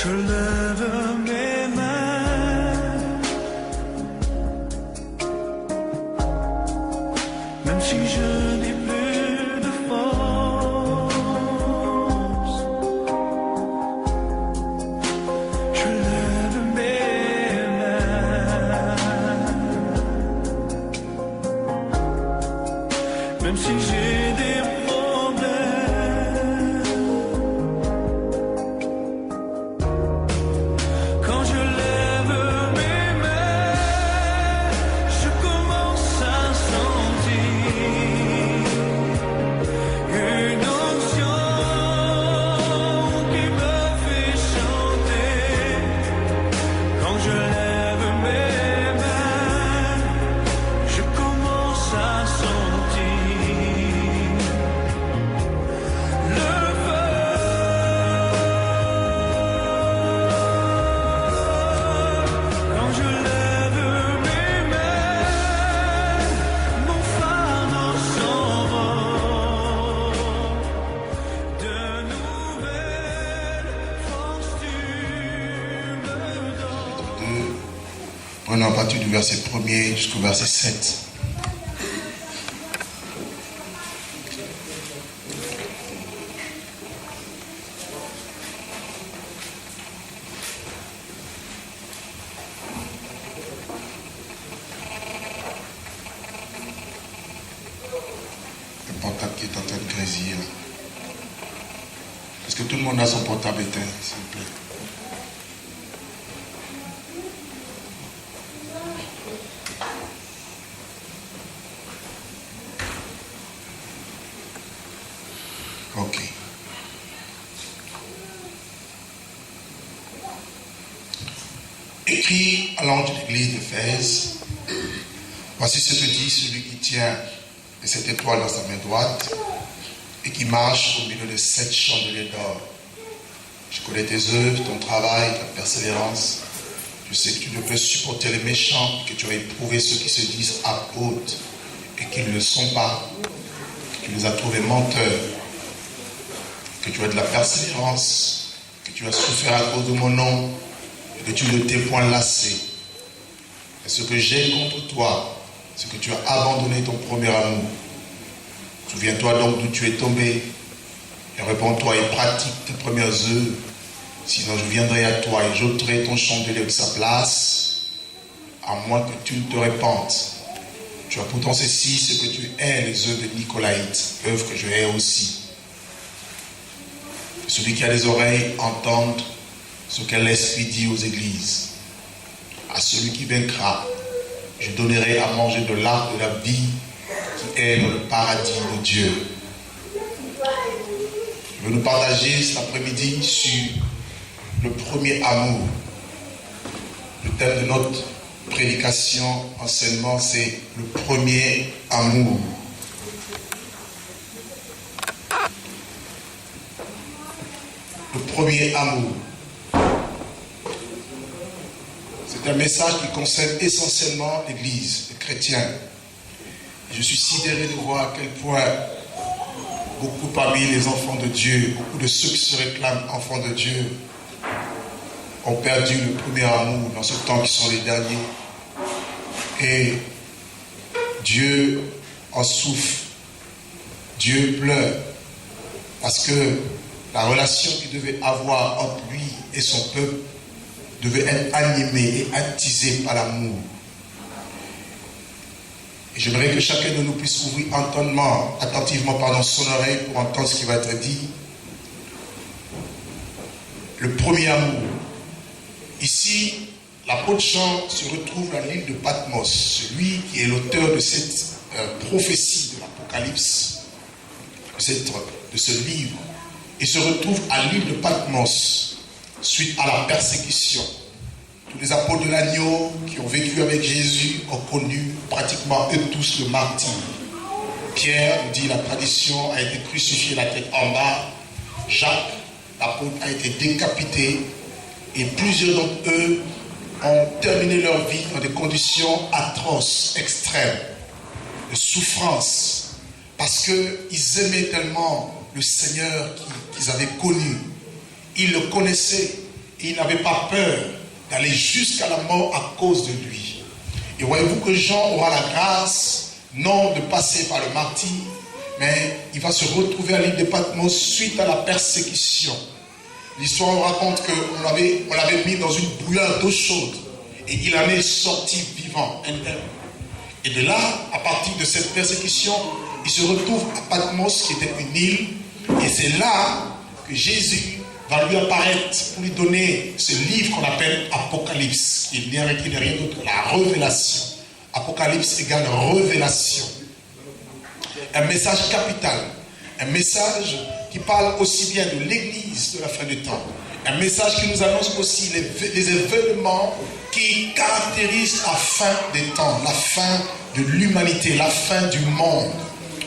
je lève mes mains, même si je n'ai plus de force, je lève mes mains, même si j'ai des à partir du verset 1er jusqu'au verset 7. Le portable qui est en train de grésiller. Est-ce que tout le monde a son portable éteint, s'il vous plaît? Ok. Écrit à l'ange de l'église d'Éphèse, voici ce que dit celui qui tient cette étoile dans sa main droite et qui marche au milieu de 7 chandeliers d'or. Je connais tes œuvres, ton travail, ta persévérance. Je sais que tu ne peux supporter les méchants, que tu as éprouvé ceux qui se disent apôtres et qui ne le sont pas, que tu les as trouvés menteurs, que tu as de la persévérance, que tu as souffert à cause de mon nom, et que tu ne t'es point lassé. Et ce que j'ai contre toi, c'est que tu as abandonné ton premier amour. Souviens-toi donc d'où tu es tombé, et réponds-toi et pratique tes premières œuvres. Sinon je viendrai à toi et j'ôterai ton chandelier de sa place, à moins que tu ne te répandes. Tu as pourtant ceci, ce que tu hais, les œuvres de Nicolaïte, œuvres que je hais aussi. Celui qui a les oreilles entende ce que l'Esprit dit aux églises. À celui qui vaincra, je donnerai à manger de l'arbre de la vie qui est dans le paradis de Dieu. Je veux nous partager cet après-midi sur le premier amour. Le thème de notre prédication, enseignement, c'est le premier amour. Le premier amour. C'est un message qui concerne essentiellement l'Église, les chrétiens. Et je suis sidéré de voir à quel point beaucoup parmi les enfants de Dieu, beaucoup de ceux qui se réclament enfants de Dieu, ont perdu le premier amour dans ce temps qui sont les derniers. Et Dieu en souffre. Dieu pleure. Parce que la relation qu'il devait avoir entre lui et son peuple devait être animée et attisée par l'amour. Et j'aimerais que chacun de nous puisse ouvrir attentivement son oreille pour entendre ce qui va être dit. Le premier amour. Ici, l'apôtre Jean se retrouve à l'île de Patmos, celui qui est l'auteur de cette prophétie de l'Apocalypse, de ce livre. Il se retrouve à l'île de Patmos suite à la persécution. Tous les apôtres de l'agneau qui ont vécu avec Jésus ont connu pratiquement eux tous le martyre. Pierre nous dit la tradition a été crucifié la tête en bas. Jacques, l'apôtre, a été décapité. Et plusieurs d'entre eux ont terminé leur vie dans des conditions atroces, extrêmes, de souffrance, parce qu'ils aimaient tellement le Seigneur qu'ils avaient connu. Ils le connaissaient, Et il n'avait pas peur d'aller jusqu'à la mort à cause de lui. Et voyez-vous que Jean aura la grâce, non de passer par le martyre, mais il va se retrouver à l'île de Patmos suite à la persécution. L'histoire nous raconte qu'on l'avait mis dans une bouilloire d'eau chaude et il en est sorti vivant, indemne. Et de là, à partir de cette persécution, il se retrouve à Patmos, qui était une île, et c'est là que Jésus va lui apparaître pour lui donner ce livre qu'on appelle Apocalypse, qui n'est rien d'autre que la révélation. Apocalypse égale révélation. Un message capital, un message qui parle aussi bien de l'église de la fin du temps, un message qui nous annonce aussi les événements qui caractérisent la fin des temps, la fin de l'humanité, la fin du monde.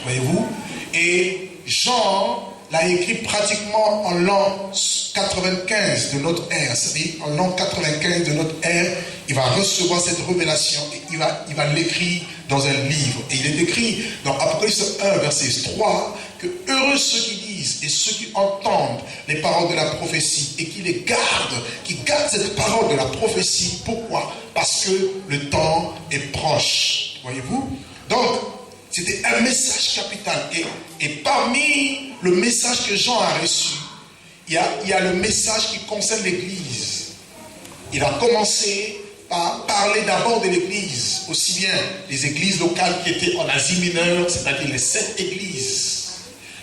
Voyez-vous? Et Jean l'a écrit pratiquement en l'an 95 de notre ère. C'est-à-dire en l'an 95 de notre ère, il va recevoir cette révélation et il va l'écrire dans un livre. Et il est écrit dans Apocalypse 1, verset 3, que heureux ceux qui disent et ceux qui entendent les paroles de la prophétie et qui les gardent, qui gardent cette parole de la prophétie. Pourquoi? Parce que le temps est proche. Voyez-vous? Donc, c'était un message capital. Et parmi le message que Jean a reçu, il y a le message qui concerne l'Église. Il va commencer par parler d'abord de l'Église, aussi bien les églises locales qui étaient en Asie mineure, c'est-à-dire les 7 églises.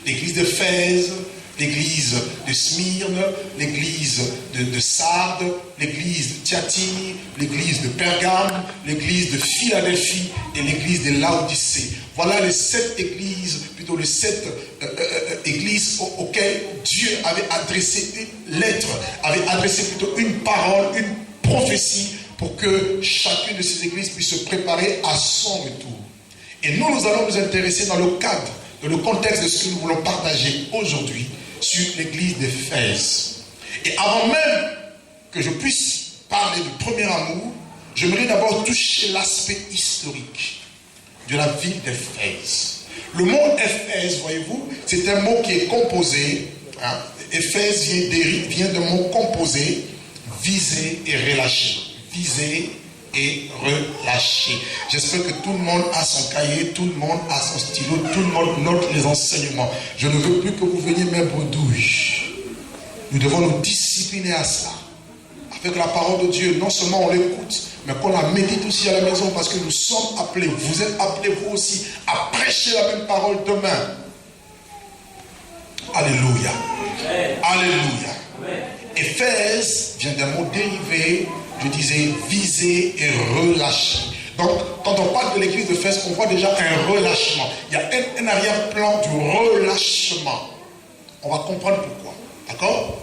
L'église d'Éphèse, l'église de Smyrne, l'église de Sardes, l'église de Thyatire, l'église de Pergame, l'église de Philadelphie et l'église de Laodicée. Voilà les 7 églises, plutôt les 7 églises auxquelles Dieu avait adressé une lettre, avait adressé plutôt une parole, une prophétie pour que chacune de ces églises puisse se préparer à son retour. Et nous allons nous intéresser dans le cadre, dans le contexte de ce que nous voulons partager aujourd'hui sur l'église d'Éphèse. Et avant même que je puisse parler du premier amour, j'aimerais d'abord toucher l'aspect historique de la ville d'Éphèse. Le mot Éphèse, voyez-vous, c'est un mot qui est composé. Éphèse vient d'un mot composé, viser et relâcher. Viser et relâcher. J'espère que tout le monde a son cahier, tout le monde a son stylo, tout le monde note les enseignements. Je ne veux plus que vous veniez même bredouille. Nous devons nous discipliner à cela. Avec la parole de Dieu, non seulement on l'écoute, mais qu'on la médite aussi à la maison, parce que nous sommes appelés, vous êtes appelés vous aussi, à prêcher la même parole demain. Alléluia. Alléluia. Éphèse vient d'un mot dérivé, je disais, viser et relâcher. Donc, quand on parle de l'église d'Éphèse, on voit déjà un relâchement. Il y a un arrière-plan du relâchement. On va comprendre pourquoi. D'accord?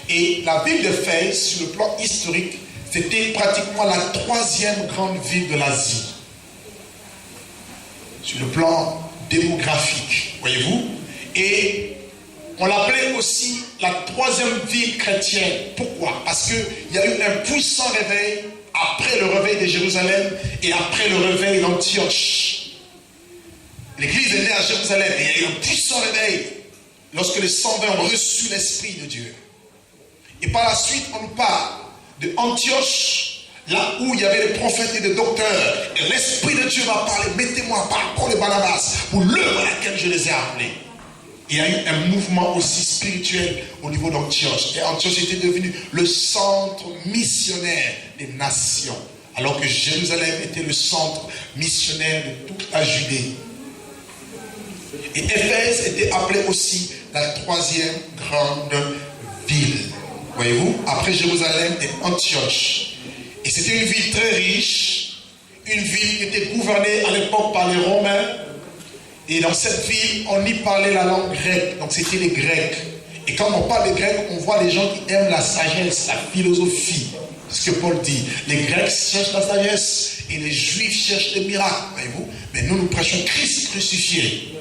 Et la ville d'Éphèse, sur le plan historique, c'était pratiquement la 3e grande ville de l'Asie. Sur le plan démographique, voyez-vous? Et on l'appelait aussi la 3e ville chrétienne. Pourquoi? Parce qu'il y a eu un puissant réveil après le réveil de Jérusalem et après le réveil d'Antioche. L'église est née à Jérusalem et il y a eu un puissant réveil lorsque les 120 ont reçu l'Esprit de Dieu. Et par la suite, on nous parle de Antioche, là où il y avait des prophètes et des docteurs. Et l'Esprit de Dieu va parler, mettez-moi par Paul et Barnabas pour l'œuvre à laquelle je les ai appelés. Il y a eu un mouvement aussi spirituel au niveau d'Antioche. Et Antioche était devenu le centre missionnaire des nations. Alors que Jérusalem était le centre missionnaire de toute la Judée. Et Éphèse était appelée aussi la 3e grande ville. Voyez-vous, après Jérusalem et Antioche. Et c'était une ville très riche. Une ville qui était gouvernée à l'époque par les Romains. Et dans cette ville, on y parlait la langue grecque. Donc c'était les Grecs. Et quand on parle des Grecs, on voit les gens qui aiment la sagesse, la philosophie. C'est ce que Paul dit. Les Grecs cherchent la sagesse et les Juifs cherchent les miracles. Voyez-vous? Mais nous prêchons Christ crucifié.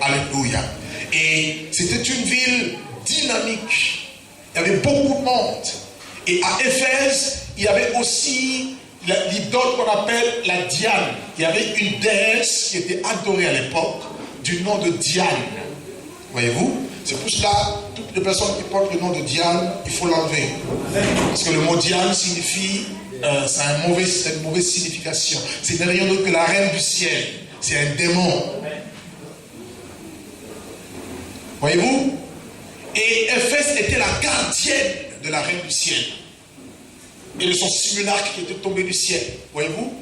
Alléluia. Et c'était une ville dynamique. Il y avait beaucoup de monde. Et à Éphèse, il y avait aussi l'idole qu'on appelle la Diane. Il y avait une déesse qui était adorée à l'époque du nom de Diane. Voyez-vous? C'est pour cela, toutes les personnes qui portent le nom de Diane, il faut l'enlever. Parce que le mot Diane signifie, c'est une mauvaise signification. C'est rien d'autre que la reine du ciel. C'est un démon. Voyez-vous? Et Éphèse était la gardienne de la reine du ciel. Et de son simulacre qui était tombé du ciel. Voyez-vous?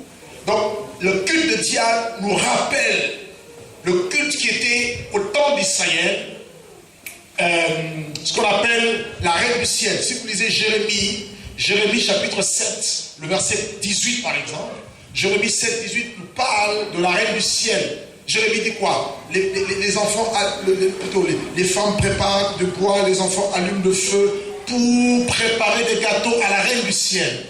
Donc, le culte de Diane nous rappelle le culte qui était au temps d'Israël, ce qu'on appelle la reine du ciel. Si vous lisez Jérémie chapitre 7, le verset 18 par exemple, Jérémie 7, 18 nous parle de la reine du ciel. Jérémie dit quoi? Les enfants, plutôt les femmes préparent de bois, les enfants allument le feu pour préparer des gâteaux à la reine du ciel.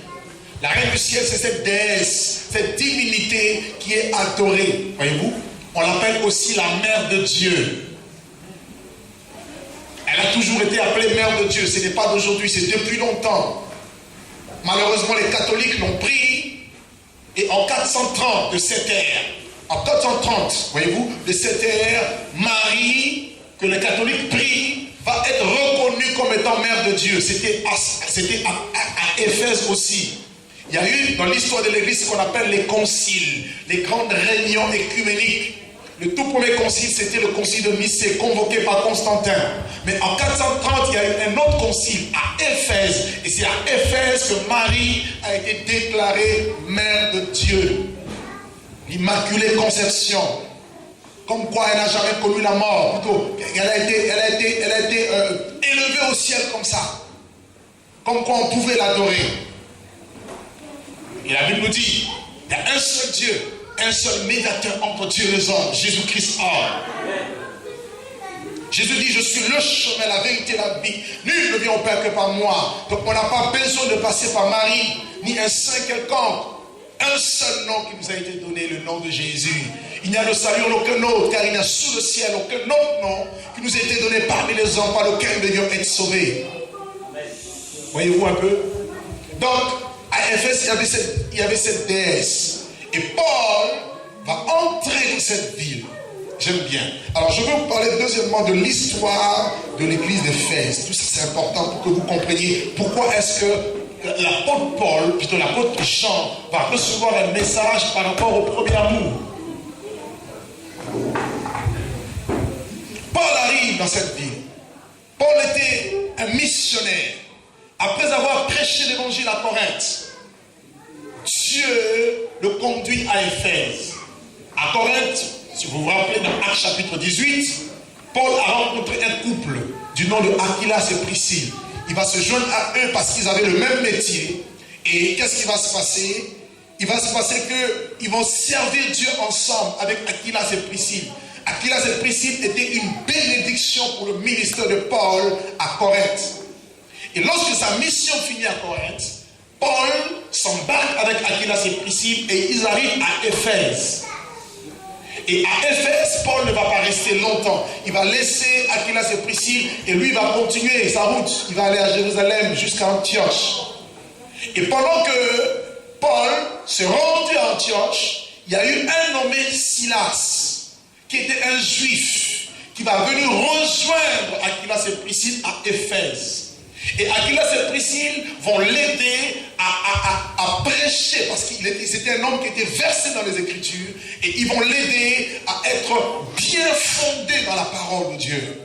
La reine du ciel, c'est cette déesse, cette divinité qui est adorée. Voyez-vous? On l'appelle aussi la mère de Dieu. Elle a toujours été appelée mère de Dieu. Ce n'est pas d'aujourd'hui, c'est depuis longtemps. Malheureusement, les catholiques l'ont pris. Et en 430 de cette ère, en 430, voyez-vous, de cette ère, Marie, que les catholiques prient, va être reconnue comme étant mère de Dieu. C'était à Éphèse aussi. Il y a eu dans l'histoire de l'Église ce qu'on appelle les conciles, les grandes réunions écuméniques. Le tout premier concile, c'était le concile de Nicée, convoqué par Constantin. Mais en 430, il y a eu un autre concile à Éphèse. Et c'est à Éphèse que Marie a été déclarée mère de Dieu. L'Immaculée Conception. Comme quoi elle n'a jamais connu la mort. Plutôt, elle a été élevée au ciel comme ça. Comme quoi on pouvait l'adorer. Et la Bible nous dit, il y a un seul Dieu, un seul médiateur entre Dieu et les hommes, Jésus-Christ homme. Jésus dit, je suis le chemin, la vérité, la vie. Nul ne vient au Père que par moi. Donc on n'a pas besoin de passer par Marie, ni un saint quelconque. Un seul nom qui nous a été donné, le nom de Jésus. Il n'y a de salut en aucun autre, car il n'y a sous le ciel aucun autre nom qui nous a été donné parmi les hommes par lequel nous devions être sauvés. Voyez-vous un peu? Donc, à Éphèse, il y avait cette déesse. Et Paul va entrer dans cette ville. J'aime bien. Alors, je veux vous parler deuxièmement de l'histoire de l'église d'Éphèse. Tout ça, c'est important pour que vous compreniez pourquoi est-ce que l'apôtre Paul, plutôt l'apôtre Jean, va recevoir un message par rapport au premier amour. Paul arrive dans cette ville. Paul était un missionnaire. Après avoir prêché l'évangile à Corinthe, Dieu le conduit à Éphèse. À Corinthe, si vous vous rappelez dans Actes chapitre 18, Paul a rencontré un couple du nom de Aquilas et Priscille. Il va se joindre à eux parce qu'ils avaient le même métier. Et qu'est-ce qui va se passer? Il va se passer qu'ils vont servir Dieu ensemble avec Aquilas et Priscille. Aquilas et Priscille étaient une bénédiction pour le ministère de Paul à Corinthe. Et lorsque sa mission finit à Corinthe, Paul s'embarque avec Aquilas et Priscille et ils arrivent à Éphèse. Et à Éphèse, Paul ne va pas rester longtemps. Il va laisser Aquilas et Priscille et lui va continuer sa route. Il va aller à Jérusalem jusqu'à Antioche. Et pendant que Paul s'est rendu à Antioche, il y a eu un nommé Silas, qui était un juif, qui va venir rejoindre Aquilas et Priscille à Éphèse. Et Aquilas et Priscille vont l'aider à prêcher, parce que c'était un homme qui était versé dans les Écritures, et ils vont l'aider à être bien fondé dans la parole de Dieu.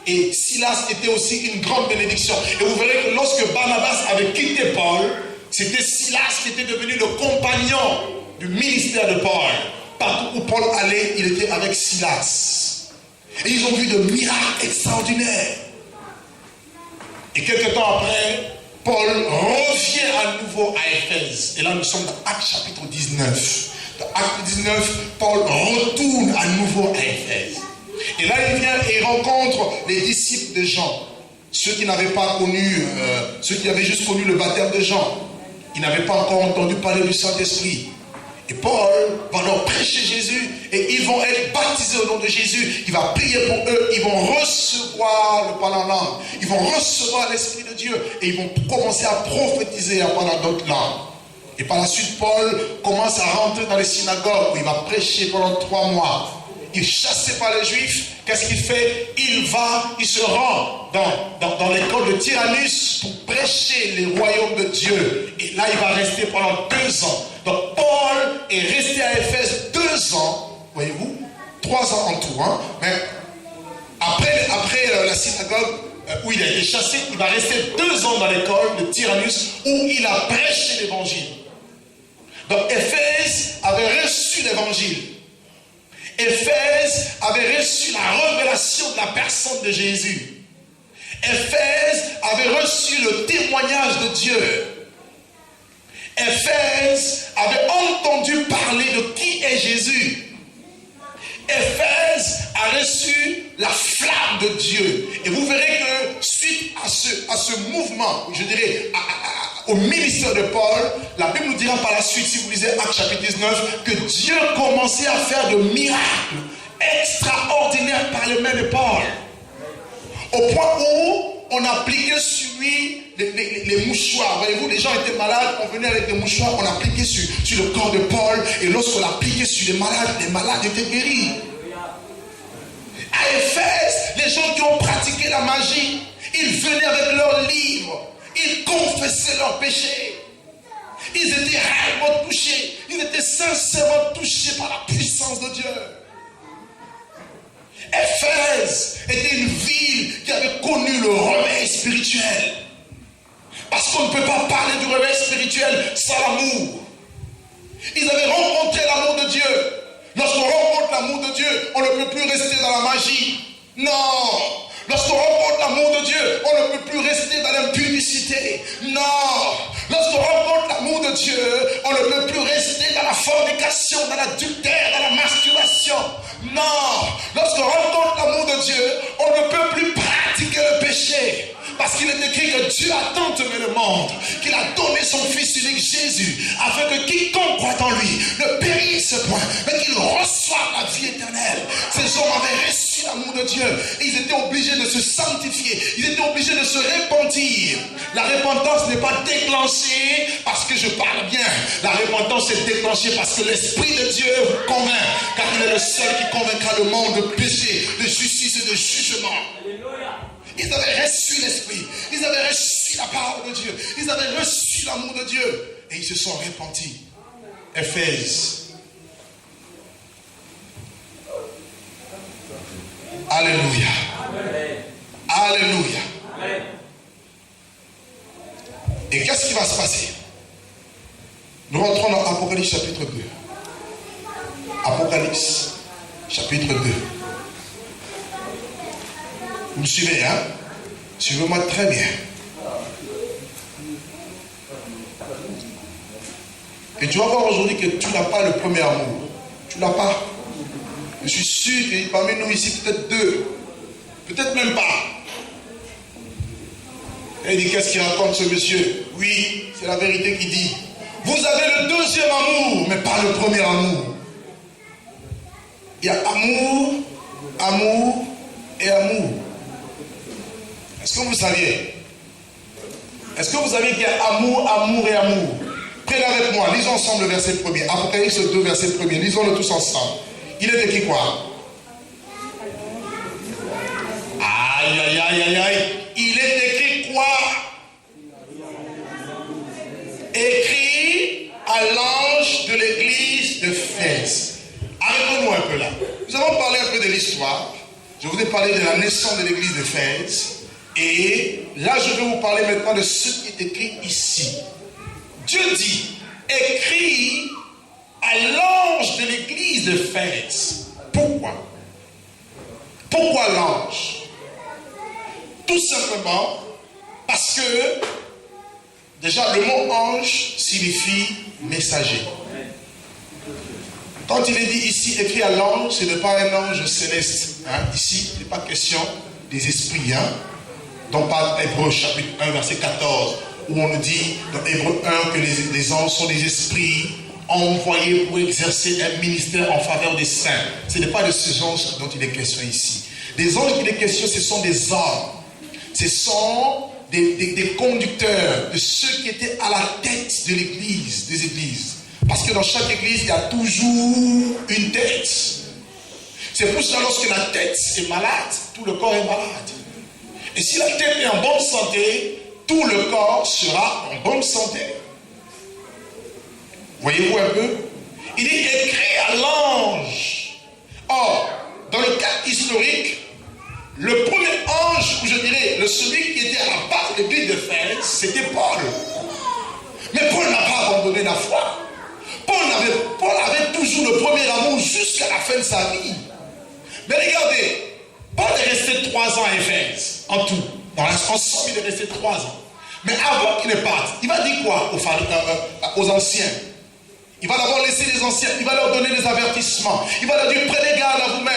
Et Silas était aussi une grande bénédiction. Et vous verrez que lorsque Barnabas avait quitté Paul, c'était Silas qui était devenu le compagnon du ministère de Paul. Partout où Paul allait, il était avec Silas. Et ils ont vu de miracles extraordinaires. Et quelques temps après, Paul revient à nouveau à Éphèse. Et là, nous sommes dans Actes chapitre 19. Dans Actes 19, Paul retourne à nouveau à Éphèse. Et là, il vient et rencontre les disciples de Jean. Ceux qui n'avaient pas connu, ceux qui avaient juste connu le baptême de Jean. Ils n'avaient pas encore entendu parler du Saint-Esprit. Et Paul va leur prêcher Jésus et ils vont être baptisés au nom de Jésus. Il va prier pour eux, ils vont recevoir le parler en langue. Ils vont recevoir l'Esprit de Dieu et ils vont commencer à prophétiser en parlant d'autres langues. Et par la suite, Paul commence à rentrer dans les synagogues où il va prêcher pendant 3 mois. il est chassé par les Juifs. Qu'est-ce qu'il fait? Il se rend dans l'école de Tyrannus pour prêcher les royaumes de Dieu. Et là, il va rester pendant 2 ans. Donc, Paul est resté à Éphèse 2 ans, voyez-vous, 3 ans en tout. Hein? Mais après la synagogue où il a été chassé, il va rester 2 ans dans l'école de Tyrannus où il a prêché l'évangile. Donc, Éphèse avait reçu l'évangile. Éphèse avait reçu la révélation de la personne de Jésus. Éphèse avait reçu le témoignage de Dieu. Éphèse avait entendu parler de qui est Jésus. Éphèse a reçu la flamme de Dieu. Et vous verrez que suite à ce mouvement, je dirais, au ministère de Paul, la Bible nous dira par la suite, si vous lisez Actes chapitre 19, que Dieu commençait à faire de miracles extraordinaires par les mains de Paul. Au point où on appliquait sur lui les mouchoirs. Voyez-vous, les gens étaient malades, on venait avec des mouchoirs, on appliquait sur le corps de Paul, et lorsqu'on appliquait sur les malades étaient guéris. À Éphèse, les gens qui ont pratiqué la magie, ils venaient avec leurs livres, ils confessaient leurs péchés. Ils étaient réellement touchés, ils étaient sincèrement touchés par la puissance de Dieu. Éphèse était une ville qui avait connu le réveil spirituel. Parce qu'on ne peut pas parler du réveil spirituel sans l'amour. Ils avaient rencontré l'amour de Dieu. Lorsqu'on rencontre l'amour de Dieu, on ne peut plus rester dans la magie. Non. Lorsqu'on rencontre l'amour de Dieu, on ne peut plus rester dans l'impudicité. Non. Lorsqu'on rencontre l'amour de Dieu, on ne peut plus rester dans la fornication, dans l'adultère, dans la masturbation. Non. Lorsqu'on rencontre l'amour de Dieu, on ne peut plus pratiquer le péché. Parce qu'il est écrit que Dieu a tant aimé le monde qu'il a donné son Fils unique Jésus, afin que quiconque croit en lui ne périsse point, mais qu'il reçoive la vie éternelle. Ces hommes avaient reçu l'amour de Dieu et ils étaient obligés de se sanctifier, ils étaient obligés de se repentir. La repentance n'est pas déclenchée parce que je parle bien. La repentance est déclenchée parce que l'Esprit de Dieu vous convainc, car il est le seul qui convaincra le monde de péché, de justice et de jugement. Alléluia. Ils avaient reçu l'Esprit, ils avaient reçu la parole de Dieu, ils avaient reçu l'amour de Dieu et ils se sont repentis. Éphèse. Alléluia. Amen. Alléluia. Amen. Et qu'est-ce qui va se passer? Nous rentrons dans Apocalypse chapitre 2. Apocalypse chapitre 2. Vous me suivez, hein? Suivez-moi très bien. Et tu vas voir aujourd'hui que tu n'as pas le premier amour. Tu n'as pas. Je suis sûr que parmi nous ici, peut-être 2. Peut-être même pas. Et il dit, qu'est-ce qu'il raconte ce monsieur? Oui, c'est la vérité qui dit. Vous avez le deuxième amour, mais pas le premier amour. Il y a amour, amour et amour. Est-ce que vous saviez? Est-ce que vous savez qu'il y a amour, amour et amour? Prenez avec moi, lisons ensemble le verset 1er. Apocalypse 2, verset 1er. Lisons-le tous ensemble. Il est écrit quoi? Aïe, aïe, aïe, aïe, aïe. Il est écrit quoi? Écrit à l'ange de l'église d'Éphèse. Arrêtons-nous un peu là. Nous avons parlé un peu de l'histoire. Je vous ai parlé de la naissance de l'église d'Éphèse. Et là, je vais vous parler maintenant de ce qui est écrit ici. Dieu dit, écrit à l'ange de l'église d'Éphèse. Pourquoi? Pourquoi l'ange? Tout simplement parce que, déjà, le mot ange signifie messager. Quand il est dit ici, écrit à l'ange, ce n'est pas un ange céleste. Hein? Ici, il n'est pas question des esprits. Hein? Donc par Hébreux chapitre 1 verset 14 où on nous dit dans Hébreux 1 que les anges sont des esprits envoyés pour exercer un ministère en faveur des saints. Ce n'est pas de ces anges dont il est question ici. Les anges dont il est question, ce sont des hommes. Ce sont des conducteurs de ceux qui étaient à la tête de l'église, des églises. Parce que dans chaque église, il y a toujours une tête. C'est pour cela lorsque la tête est malade, tout le corps est malade. Et si la tête est en bonne santé, tout le corps sera en bonne santé. Voyez-vous un peu? Il dit écrit à l'ange. Or, dans le cas historique, le premier ange, ou je dirais, celui qui était à la base de l'église d'Éphèse, c'était Paul. Mais Paul n'a pas abandonné la foi. Paul avait toujours le premier amour jusqu'à la fin de sa vie. Mais regardez, Paul est resté 3 ans à Éphèse, en tout. Ensemble, il est resté 3 ans. Mais avant qu'il ne parte, il va dire quoi aux anciens? Il va d'abord laisser les anciens, il va leur donner des avertissements. Il va leur dire, prenez garde à vous-même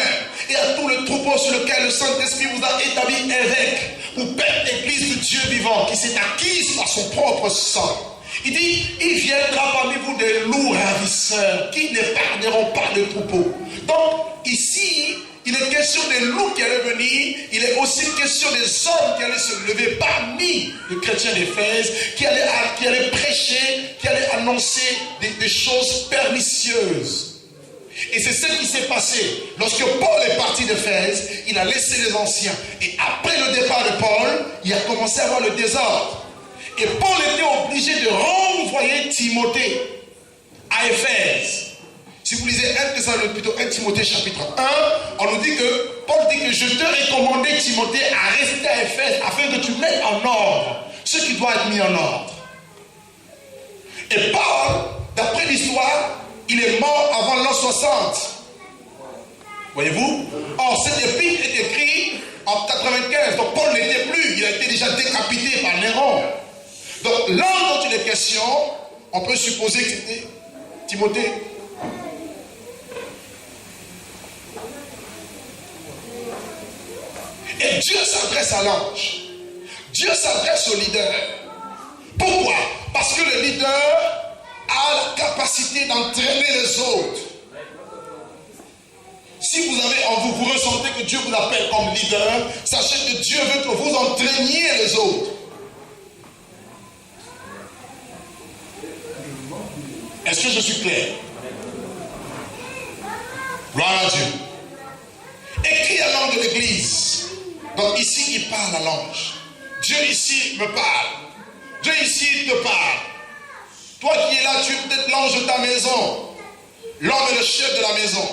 et à tout le troupeau sur lequel le Saint-Esprit vous a établi évêque pour paître l'église du Dieu vivant qui s'est acquise par son propre sang. Il dit, il viendra parmi vous des loups ravisseurs qui n'épargneront pas le troupeau. Donc, ici, il est question des loups qui allaient venir, il est aussi question des hommes qui allaient se lever parmi les chrétiens d'Éphèse, qui allaient prêcher, qui allaient annoncer des choses pernicieuses. Et c'est ce qui s'est passé. Lorsque Paul est parti d'Éphèse, il a laissé les anciens. Et après le départ de Paul, il a commencé à avoir le désordre. Et Paul était obligé de renvoyer Timothée à Éphèse. Si vous lisez 1 Timothée chapitre 1, on nous dit que, Paul dit que je te recommandais Timothée à rester à Éphèse afin que tu mettes en ordre ce qui doit être mis en ordre. Et Paul, d'après l'histoire, il est mort avant l'an 60. Voyez-vous? Or, cette épître est écrite en 95. Donc Paul n'était plus, il a été déjà décapité par Néron. Donc l'un dont il est question, on peut supposer que c'était Timothée. Et Dieu s'adresse à l'ange. Dieu s'adresse au leader. Pourquoi? Parce que le leader a la capacité d'entraîner les autres. Si vous avez en vous, vous ressentez que Dieu vous appelle comme leader, sachez que Dieu veut que vous entraîniez les autres. Est-ce que je suis clair? Gloire à Dieu. Écris à l'ange de l'église. Donc ici, il parle à l'ange. Dieu ici me parle. Dieu ici te parle. Toi qui es là, tu es peut-être l'ange de ta maison. L'homme est le chef de la maison.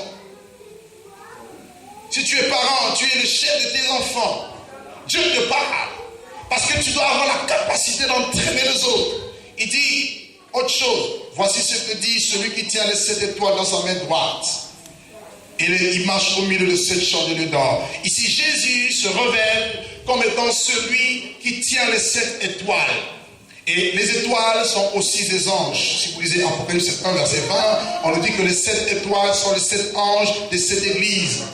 Si tu es parent, tu es le chef de tes enfants. Dieu te parle. Parce que tu dois avoir la capacité d'entraîner les autres. Il dit autre chose. Voici ce que dit celui qui tient les 7 étoiles dans sa main droite. Et il marche au milieu de 7 chandeliers d'or. Ici, Jésus se révèle comme étant celui qui tient les 7 étoiles. Et les étoiles sont aussi des anges. Si vous lisez Apocalypse 1, verset 20, on nous dit que les 7 étoiles sont les 7 anges des 7 églises.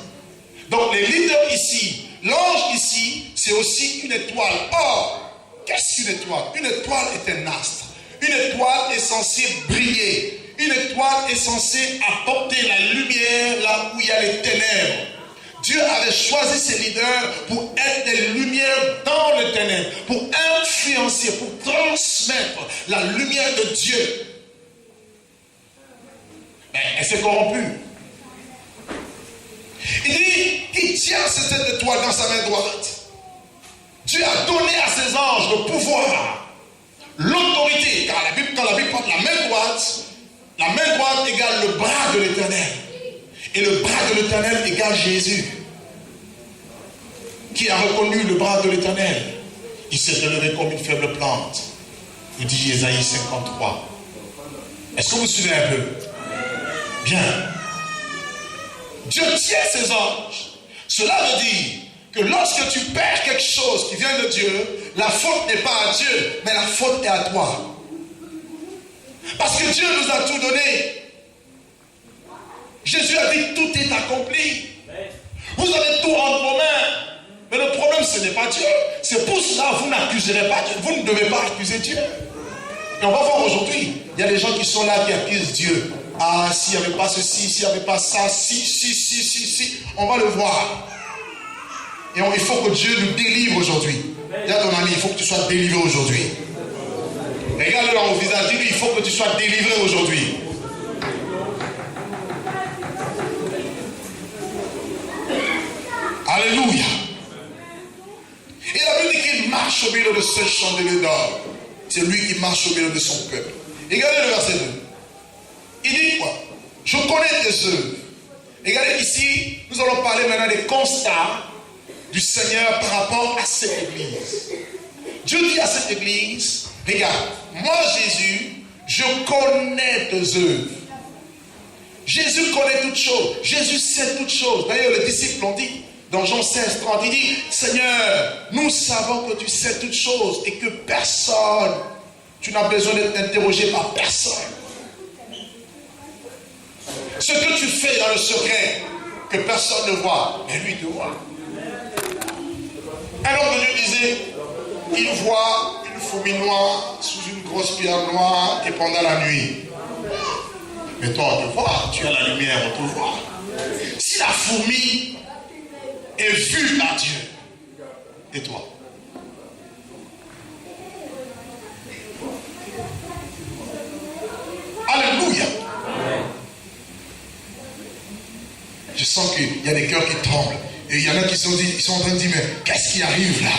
Donc les leaders ici, l'ange ici, c'est aussi une étoile. Or, qu'est-ce qu'une étoile? Une étoile est un astre. Une étoile est censée briller. Une étoile est censée apporter la lumière là où il y a les ténèbres. Dieu avait choisi ses leaders pour être des lumières dans les ténèbres, pour influencer, pour transmettre la lumière de Dieu. Mais elle s'est corrompue. Il dit qu'il tient cette étoile dans sa main droite. Dieu a donné à ses anges le pouvoir, l'autorité, car quand la Bible parle de la main droite égale le bras de l'Éternel. Et le bras de l'Éternel égale Jésus. Qui a reconnu le bras de l'Éternel? Il s'est relevé comme une faible plante. Nous dit Ésaïe 53. Est-ce que vous suivez un peu? Bien. Dieu tient ses anges. Cela veut dire que lorsque tu perds quelque chose qui vient de Dieu, la faute n'est pas à Dieu, mais la faute est à toi. Parce que Dieu nous a tout donné. Jésus a dit tout est accompli. Vous avez tout entre vos mains. Mais le problème, ce n'est pas Dieu. C'est pour cela que vous n'accuserez pas Dieu. Vous ne devez pas accuser Dieu. Et on va voir aujourd'hui, il y a des gens qui sont là qui accusent Dieu. Ah, s'il n'y avait pas ceci, s'il n'y avait pas ça, si. On va le voir. Et il faut que Dieu nous délivre aujourd'hui. Dis à ton ami, il faut que tu sois délivré aujourd'hui. Regarde-le dans au visage, dis-lui, il faut que tu sois délivré aujourd'hui. marche au milieu de ce chandelier d'or, c'est lui qui marche au milieu de son peuple. Regardez le verset 2. Il dit quoi? Je connais tes œuvres. Regardez ici, nous allons parler maintenant des constats du Seigneur par rapport à cette église. Dieu dit à cette église, regarde, moi Jésus, je connais tes œuvres. Jésus connaît toutes choses. Jésus sait toutes choses. D'ailleurs, les disciples l'ont dit dans Jean 16, 30. Il dit, Seigneur, nous savons que tu sais toutes choses et que personne, tu n'as besoin d'être interrogé par personne. Ce que tu fais dans le secret, que personne ne voit, mais lui te voit. Un homme de Dieu disait, il voit une fourmi noire sous une grosse pierre noire et pendant la nuit. Mais toi, on te voit, tu as la lumière, on te voit. Si la fourmi est vue par Dieu, et toi? Alléluia. Je sens qu'il y a des cœurs qui tremblent. Et il y en a qui sont en train de dire, mais qu'est-ce qui arrive là?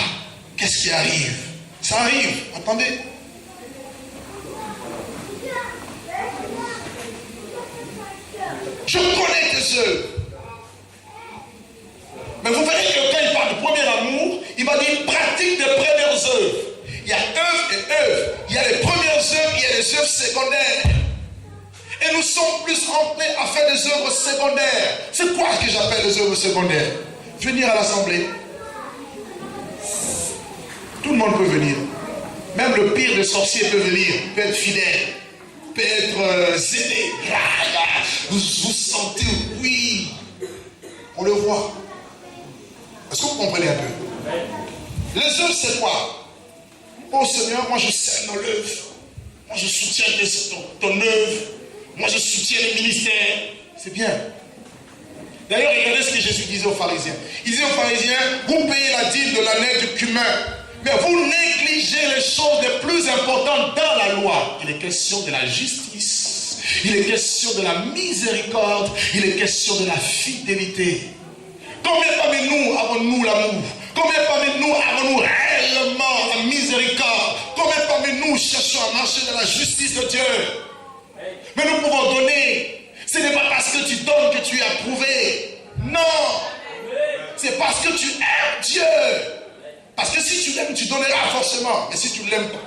Qu'est-ce qui arrive? Ça arrive, attendez. Je connais tes œuvres. Mais vous verrez que quand il parle du premier amour, il va dire pratique des premières œuvres. Il y a œuvres et œuvres. Il y a les premières œuvres, il y a les œuvres secondaires. Et nous sommes plus enclins à faire des œuvres secondaires. C'est quoi que j'appelle les œuvres secondaires? Venir à l'assemblée. Tout le monde peut venir. Même le pire des sorciers peut venir, peut être fidèle, peut être zélé. Vous sentez, oui. On le voit. Est-ce que vous comprenez un peu? Les œuvres, c'est quoi? Oh Seigneur, moi je sers dans l'œuvre. Moi je soutiens ton œuvre. Moi je soutiens les ministères. C'est bien. D'ailleurs, regardez ce que Jésus disait aux pharisiens. Il disait aux pharisiens, vous payez la dîme de l'année du cumin, mais vous négligez les choses les plus importantes dans la loi. Il est question de la justice, il est question de la miséricorde, il est question de la fidélité. Combien parmi nous avons-nous l'amour? Combien parmi nous avons-nous réellement la miséricorde? Combien parmi nous cherchons à marcher dans la justice de Dieu? Mais nous pouvons donner. Ce n'est pas parce que tu donnes que tu es approuvé. Non. C'est parce que tu aimes Dieu. Parce que si tu l'aimes, tu donneras forcément. Mais si tu ne l'aimes pas.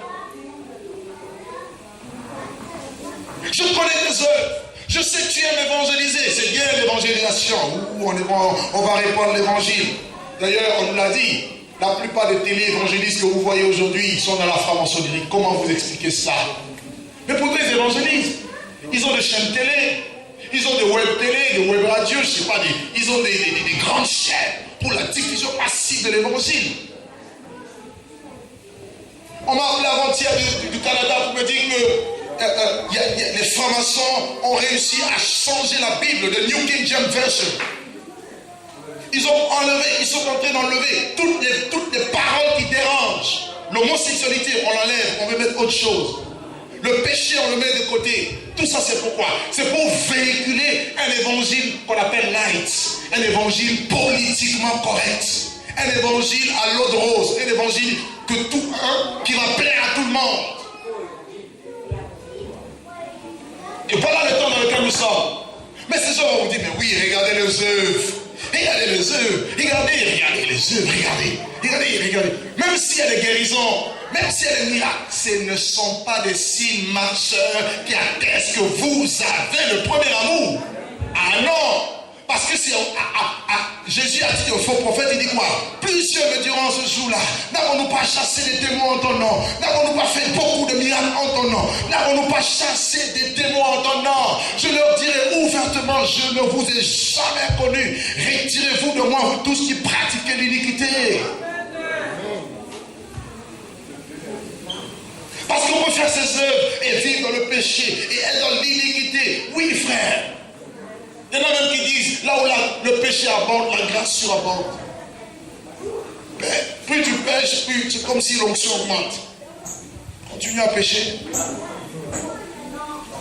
Je connais tes œuvres. Je sais que tu aimes évangéliser. C'est bien l'évangélisation. Où on va répandre l'évangile. D'ailleurs, on nous l'a dit. La plupart des télé-évangélistes que vous voyez aujourd'hui, ils sont dans la franc-maçonnerie. Comment vous expliquez ça? Mais pourquoi ils évangélisent? Ils ont des chaînes télé. Ils ont des web télé, des web radios, je ne sais pas, ils ont des grandes chaînes pour la diffusion massive de l'évangile. On m'a appelé avant-hier du Canada pour me dire que les francs-maçons ont réussi à changer la Bible, de New King James Version. Ils ont enlevé, ils sont en train d'enlever toutes les paroles qui dérangent. L'homosexualité, on l'enlève, on veut mettre autre chose. Le péché, on le met de côté. Tout ça, c'est pourquoi? C'est pour véhiculer un évangile qu'on appelle light. Un évangile politiquement correct. Un évangile à l'eau de rose. Un évangile qui va plaire à tout le monde. Et voilà le temps dans lequel nous sommes. Mais ces gens vont vous dire, mais oui, regardez les œuvres. Regardez les œuvres. Regardez les œuvres. Regardez. Même s'il y a des guérisons, même s'il y a des miracles, ce ne sont pas des signes marcheurs qui attestent que vous avez le premier amour. Ah non! Parce que Jésus a dit au faux prophète, il dit quoi? Plusieurs me diront ce jour-là, n'avons-nous pas chassé des démons en ton nom? N'avons-nous pas fait beaucoup de miracles en ton nom? N'avons-nous pas chassé des démons en ton nom? Je leur dirai ouvertement, je ne vous ai jamais connu. Retirez-vous de moi, vous tous qui pratiquez l'iniquité. Parce qu'on peut faire ses œuvres et vivre dans le péché et être dans l'iniquité. Oui, frère. Il y en a même qui disent, là où le péché abonde, la grâce surabonde. Mais plus tu pêches, plus c'est comme si l'onction augmente. Continue à pécher.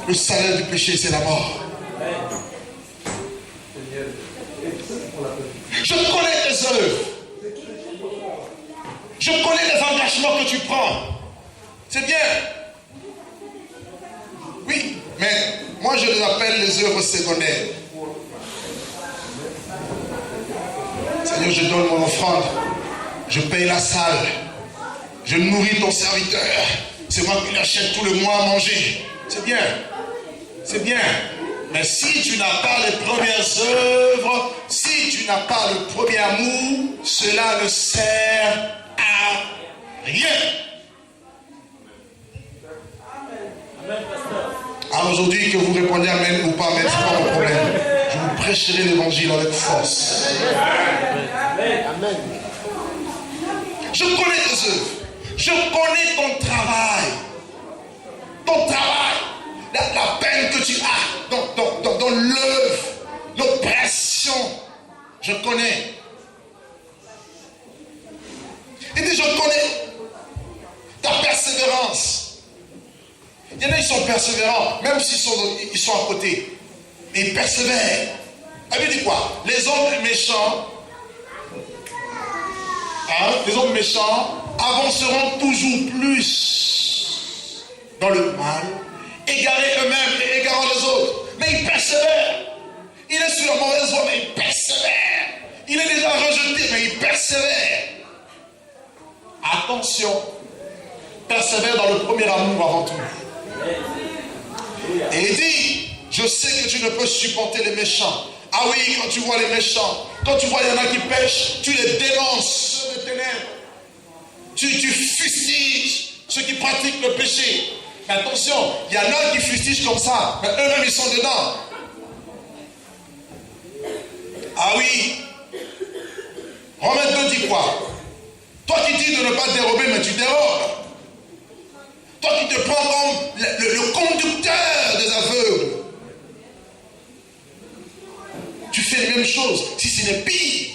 Le salaire du péché, c'est la mort. Je connais tes œuvres. Je connais les engagements que tu prends. C'est bien. Oui, mais moi je les appelle les œuvres secondaires. Seigneur, je donne mon offrande. Je paye la salle. Je nourris ton serviteur. C'est moi qui lui achète tout le mois à manger. C'est bien. C'est bien. Mais si tu n'as pas les premières œuvres, si tu n'as pas le premier amour, cela ne sert à rien. Alors aujourd'hui, que vous répondez amen ou pas amen, c'est pas mon problème. Je vous prêcherai l'évangile avec force. Amen. Je connais tes œuvres. Je connais ton travail. Ton travail. La peine que tu as dans l'œuvre. L'oppression. Je connais. Et puis je connais ta persévérance. Il y en a qui sont persévérants, même s'ils sont à côté. Mais ils persévèrent. Elle veut dire quoi? Les hommes méchants, les hommes méchants avanceront toujours plus dans le mal, égarés eux-mêmes et égarant les autres. Mais ils persévèrent. Il est sur la mauvaise voie, mais il persévère. Il est déjà rejeté, mais il persévère. Attention, persévère dans le premier amour avant tout. Et il dit, je sais que tu ne peux supporter les méchants. Ah oui, quand tu vois les méchants, quand tu vois il y en a qui pêchent, tu les dénonces de ténèbres. Tu fustiges ceux qui pratiquent le péché. Mais attention, il y en a qui fustigent comme ça, mais eux-mêmes ils sont dedans. Ah oui. Romains 2 dit quoi? Toi qui dis de ne pas dérober, mais tu dérobes. Toi qui te prends comme le conducteur des aveugles. Tu fais les mêmes choses, si ce n'est pire.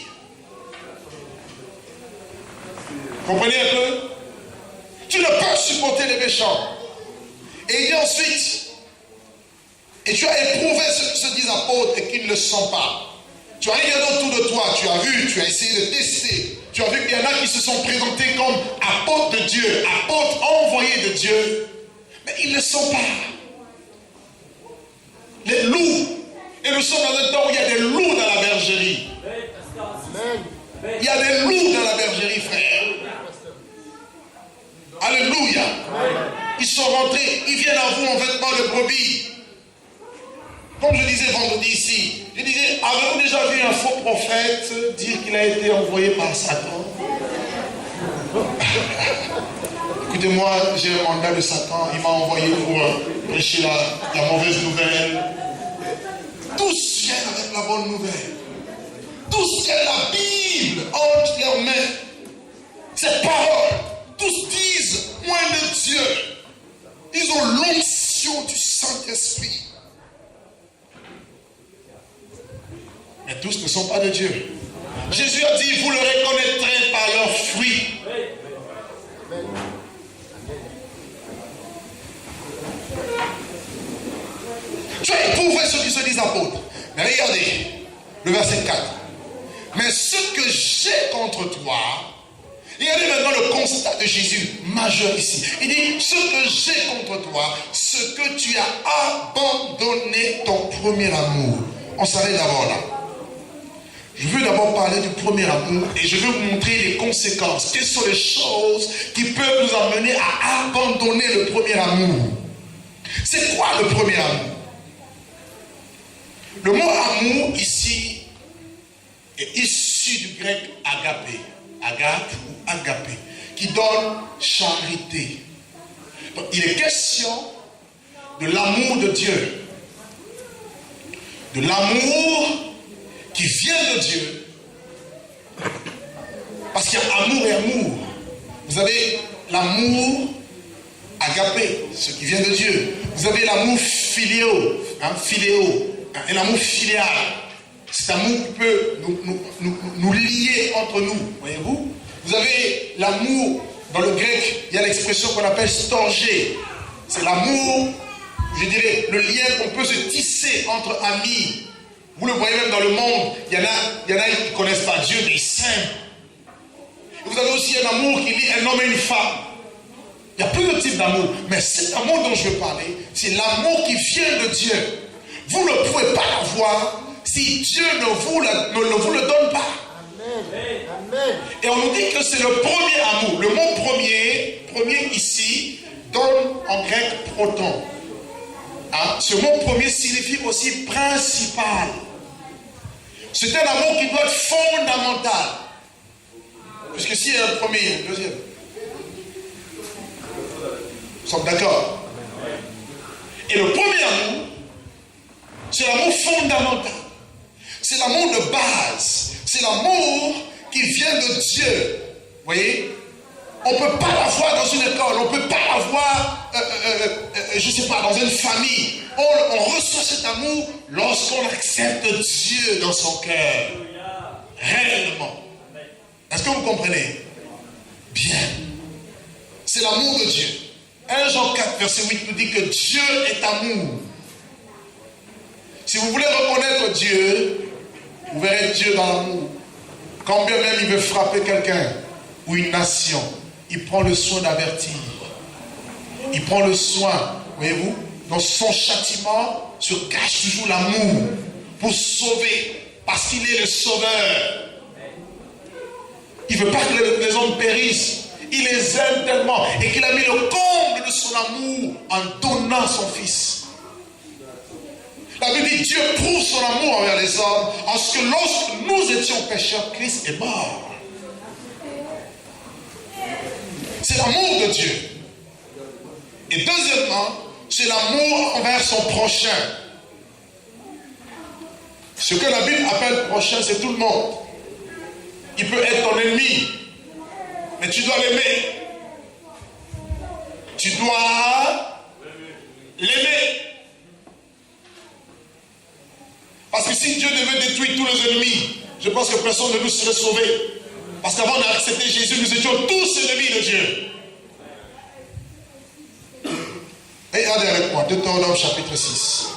Comprenez un peu? Tu ne peux supporter les méchants. Et il dit ensuite, et tu as éprouvé ce que disent apôtres et qu'ils ne le sont pas. Tu as regardé autour de toi, tu as vu, tu as essayé de tester. Tu as vu qu'il y en a qui se sont présentés comme apôtres de Dieu, apôtres envoyés de Dieu. Mais ils ne le sont pas. Les loups. Et nous sommes dans un temps où il y a des loups dans la bergerie. Il y a des loups dans la bergerie, frère. Alléluia. Ils sont rentrés, ils viennent à vous en vêtements de brebis. Comme je disais vendredi ici, je disais, avez-vous déjà vu un faux prophète dire qu'il a été envoyé par Satan? Écoutez-moi, j'ai un mandat de Satan, il m'a envoyé pour prêcher la mauvaise nouvelle. Tous viennent avec la bonne nouvelle. Tous viennent la Bible entre leurs mains. Ces paroles, tous disent, moins de Dieu. Ils ont l'onction du Saint-Esprit. Mais tous ne sont pas de Dieu. Jésus a dit, vous le reconnaîtrez par leurs fruits. Tu as éprouvé ceux qui se disent apôtres. Mais regardez, le verset 4. Mais ce que j'ai contre toi, regardez maintenant le constat de Jésus, majeur ici. Il dit, ce que j'ai contre toi, ce que tu as abandonné ton premier amour. On s'arrête d'abord là. Je veux d'abord parler du premier amour et je veux vous montrer les conséquences. Quelles sont les choses qui peuvent nous amener à abandonner le premier amour? C'est quoi le premier amour? Le mot amour ici est issu du grec agapé. Agape ou agapé, qui donne charité. Donc, il est question de l'amour de Dieu. De l'amour qui vient de Dieu. Parce qu'il y a amour et amour. Vous avez l'amour agapé, ce qui vient de Dieu. Vous avez l'amour philéo, et l'amour filial. Cet amour qui peut nous lier entre nous, voyez-vous. Vous avez l'amour, dans le grec, il y a l'expression qu'on appelle storgé. C'est l'amour, je dirais, le lien qu'on peut se tisser entre amis. Vous le voyez même dans le monde, il y en a qui ne connaissent pas Dieu, mais ils s'aiment. Vous avez aussi un amour qui lie un homme et une femme. Il y a plusieurs types d'amour. Mais cet amour dont je veux parler, c'est l'amour qui vient de Dieu. Vous ne pouvez pas l'avoir si Dieu ne vous le donne pas. Amen. Et on nous dit que c'est le premier amour. Le mot premier ici, donne en grec proton. Hein? Ce mot premier signifie aussi principal. C'est un amour qui doit être fondamental. Puisque s'il y a un premier, il y a un deuxième. Nous sommes d'accord? Et le premier amour, c'est l'amour fondamental. C'est l'amour de base. C'est l'amour qui vient de Dieu. Vous voyez? On ne peut pas l'avoir dans une école. On ne peut pas l'avoir, je ne sais pas, dans une famille. On reçoit cet amour lorsqu'on accepte Dieu dans son cœur. Réellement. Est-ce que vous comprenez? Bien. C'est l'amour de Dieu. 1 Jean 4, verset 8 nous dit que Dieu est amour. Si vous voulez reconnaître Dieu, vous verrez Dieu dans l'amour. Quand bien même il veut frapper quelqu'un ou une nation, il prend le soin d'avertir. Il prend le soin, voyez-vous, dans son châtiment se cache toujours l'amour pour sauver, parce qu'il est le sauveur. Il ne veut pas que les hommes périssent. Il les aime tellement et qu'il a mis le comble de son amour en donnant son Fils. La Bible dit Dieu prouve son amour envers les hommes en ce que lorsque nous étions pécheurs, Christ est mort. C'est l'amour de Dieu. Et deuxièmement, c'est l'amour envers son prochain. Ce que la Bible appelle prochain, c'est tout le monde. Il peut être ton ennemi, mais tu dois l'aimer. Tu dois l'aimer. Parce que si Dieu devait détruire tous les ennemis, je pense que personne ne nous serait sauvé. Parce qu'avant d'accepter Jésus, nous étions tous ennemis de Dieu. Et regardez avec moi, Deutéronome chapitre 6.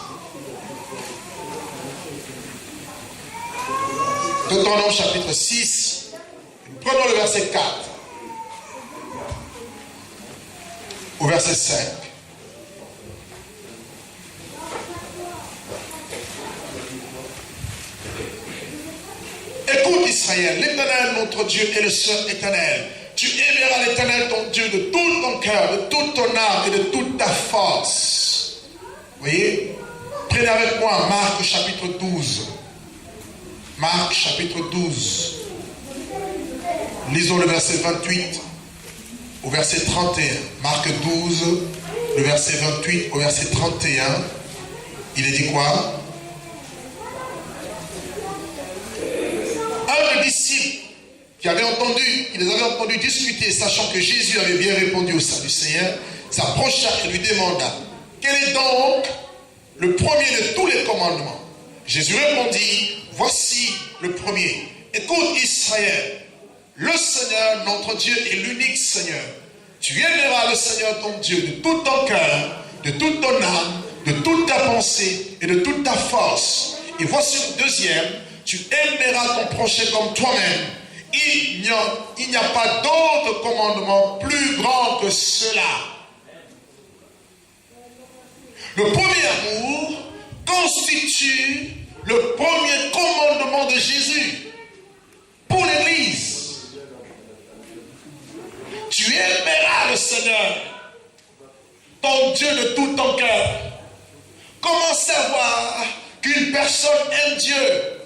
Deutéronome chapitre 6. Prenons le verset 4. Au verset 5. Écoute Israël, l'Éternel notre Dieu est le seul éternel. Tu aimeras l'Éternel ton Dieu de tout ton cœur, de toute ton âme et de toute ta force. Vous voyez? Prenez avec moi Marc chapitre 12. Marc chapitre 12. Lisons le verset 28 au verset 31. Marc 12, le verset 28 au verset 31. Il est dit quoi? Un des disciples qui les avait entendus discuter, sachant que Jésus avait bien répondu au Sadducéens, s'approcha et lui demanda: quel est donc le premier de tous les commandements? Jésus répondit: voici le premier. Écoute Israël, le Seigneur notre Dieu est l'unique Seigneur. Tu aimeras le Seigneur ton Dieu de tout ton cœur, de toute ton âme, de toute ta pensée et de toute ta force. Et voici le deuxième: tu aimeras ton prochain comme toi-même. Il n'y a pas d'autre commandement plus grand que cela. Le premier amour constitue le premier commandement de Jésus pour l'Église. Tu aimeras le Seigneur, ton Dieu, de tout ton cœur. Comment savoir qu'une personne aime Dieu?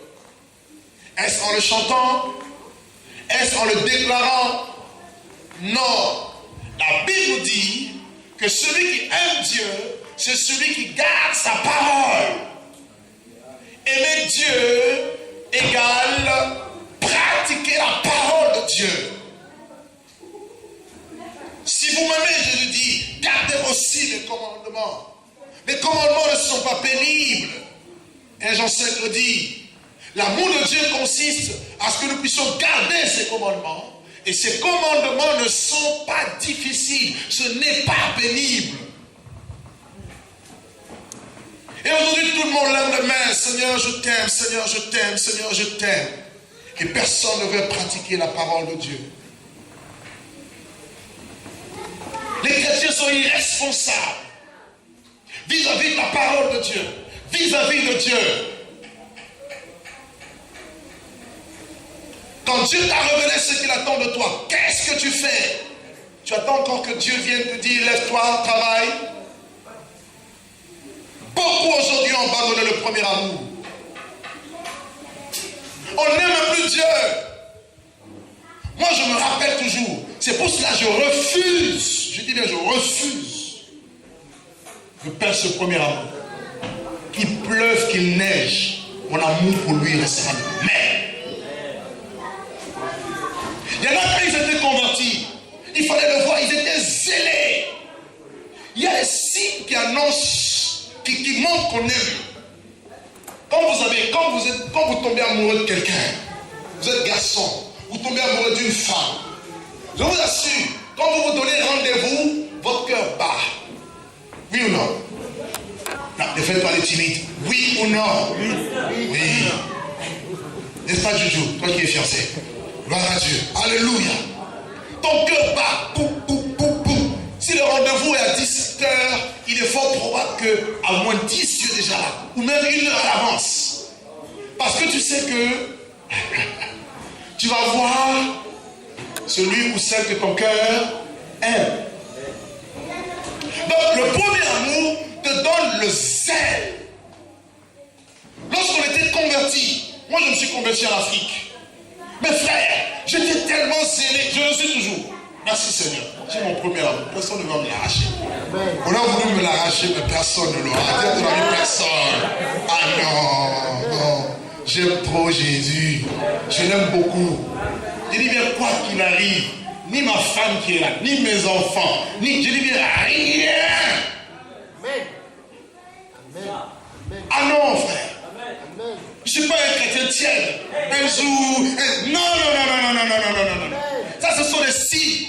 Est-ce en le chantant? Est-ce en le déclarant? Non. La Bible dit que celui qui aime Dieu, c'est celui qui garde sa parole. Aimer Dieu égale pratiquer la parole de Dieu. Si vous m'aimez, Jésus dit, gardez aussi les commandements. Les commandements ne sont pas pénibles. Et Jean 5 le dit. L'amour de Dieu consiste à ce que nous puissions garder ces commandements. Et ces commandements ne sont pas difficiles. Ce n'est pas pénible. Et aujourd'hui, tout le monde lève les mains. Seigneur, je t'aime. Seigneur, je t'aime. Seigneur, je t'aime. Et personne ne veut pratiquer la parole de Dieu. sont irresponsables vis-à-vis de la parole de Dieu, vis-à-vis de Dieu. Quand Dieu t'a révélé ce qu'il attend de toi, qu'est-ce que tu fais? Tu attends encore que Dieu vienne te dire, lève-toi, travaille. Beaucoup aujourd'hui ont abandonné le premier amour. On n'aime plus Dieu. Moi, je me rappelle toujours. C'est pour cela que je refuse. Je dis bien, je refuse de perdre ce premier amour. Qu'il pleuve, qu'il neige, mon amour pour lui restera le même. Il y en a quand ils étaient convertis. Il fallait le voir, ils étaient zélés. Il y a des signes qui annoncent, qui montrent qu'on aime. Quand vous tombez amoureux de quelqu'un, vous êtes garçon, vous tombez amoureux d'une femme, je vous assure, quand vous vous donnez rendez-vous, votre cœur bat. Oui ou non? Non, ne faites pas les timides. Oui ou non? Oui. N'est-ce pas, Juju, toi qui es fiancé? Gloire à Dieu. Alléluia. Ton cœur bat. Boum, boum, boum, boum. Si le rendez-vous est à 17h, il est fort probable qu'à moins 10, tu es déjà là. Ou même 1 heure à l'avance. Parce que tu sais que tu vas voir celui ou celle que ton cœur aime. Donc le premier amour te donne le zèle. Lorsqu'on était convertis, moi je me suis converti en Afrique. Mes frères, j'étais tellement zélé, je le suis toujours. Merci Seigneur. J'ai mon premier amour. Personne ne va me l'arracher. On a voulu me l'arracher, mais personne ne l'aura. Dieu n'a eu personne. Ah non, non. J'aime trop Jésus. Je l'aime beaucoup. Je dis bien, quoi qu'il arrive, ni ma femme qui est là, ni mes enfants, ni. Je dis bien, rien. Ah non, frère. Je ne suis pas un chrétien tiède. Un jour. Non. Ça, ce sont des signes.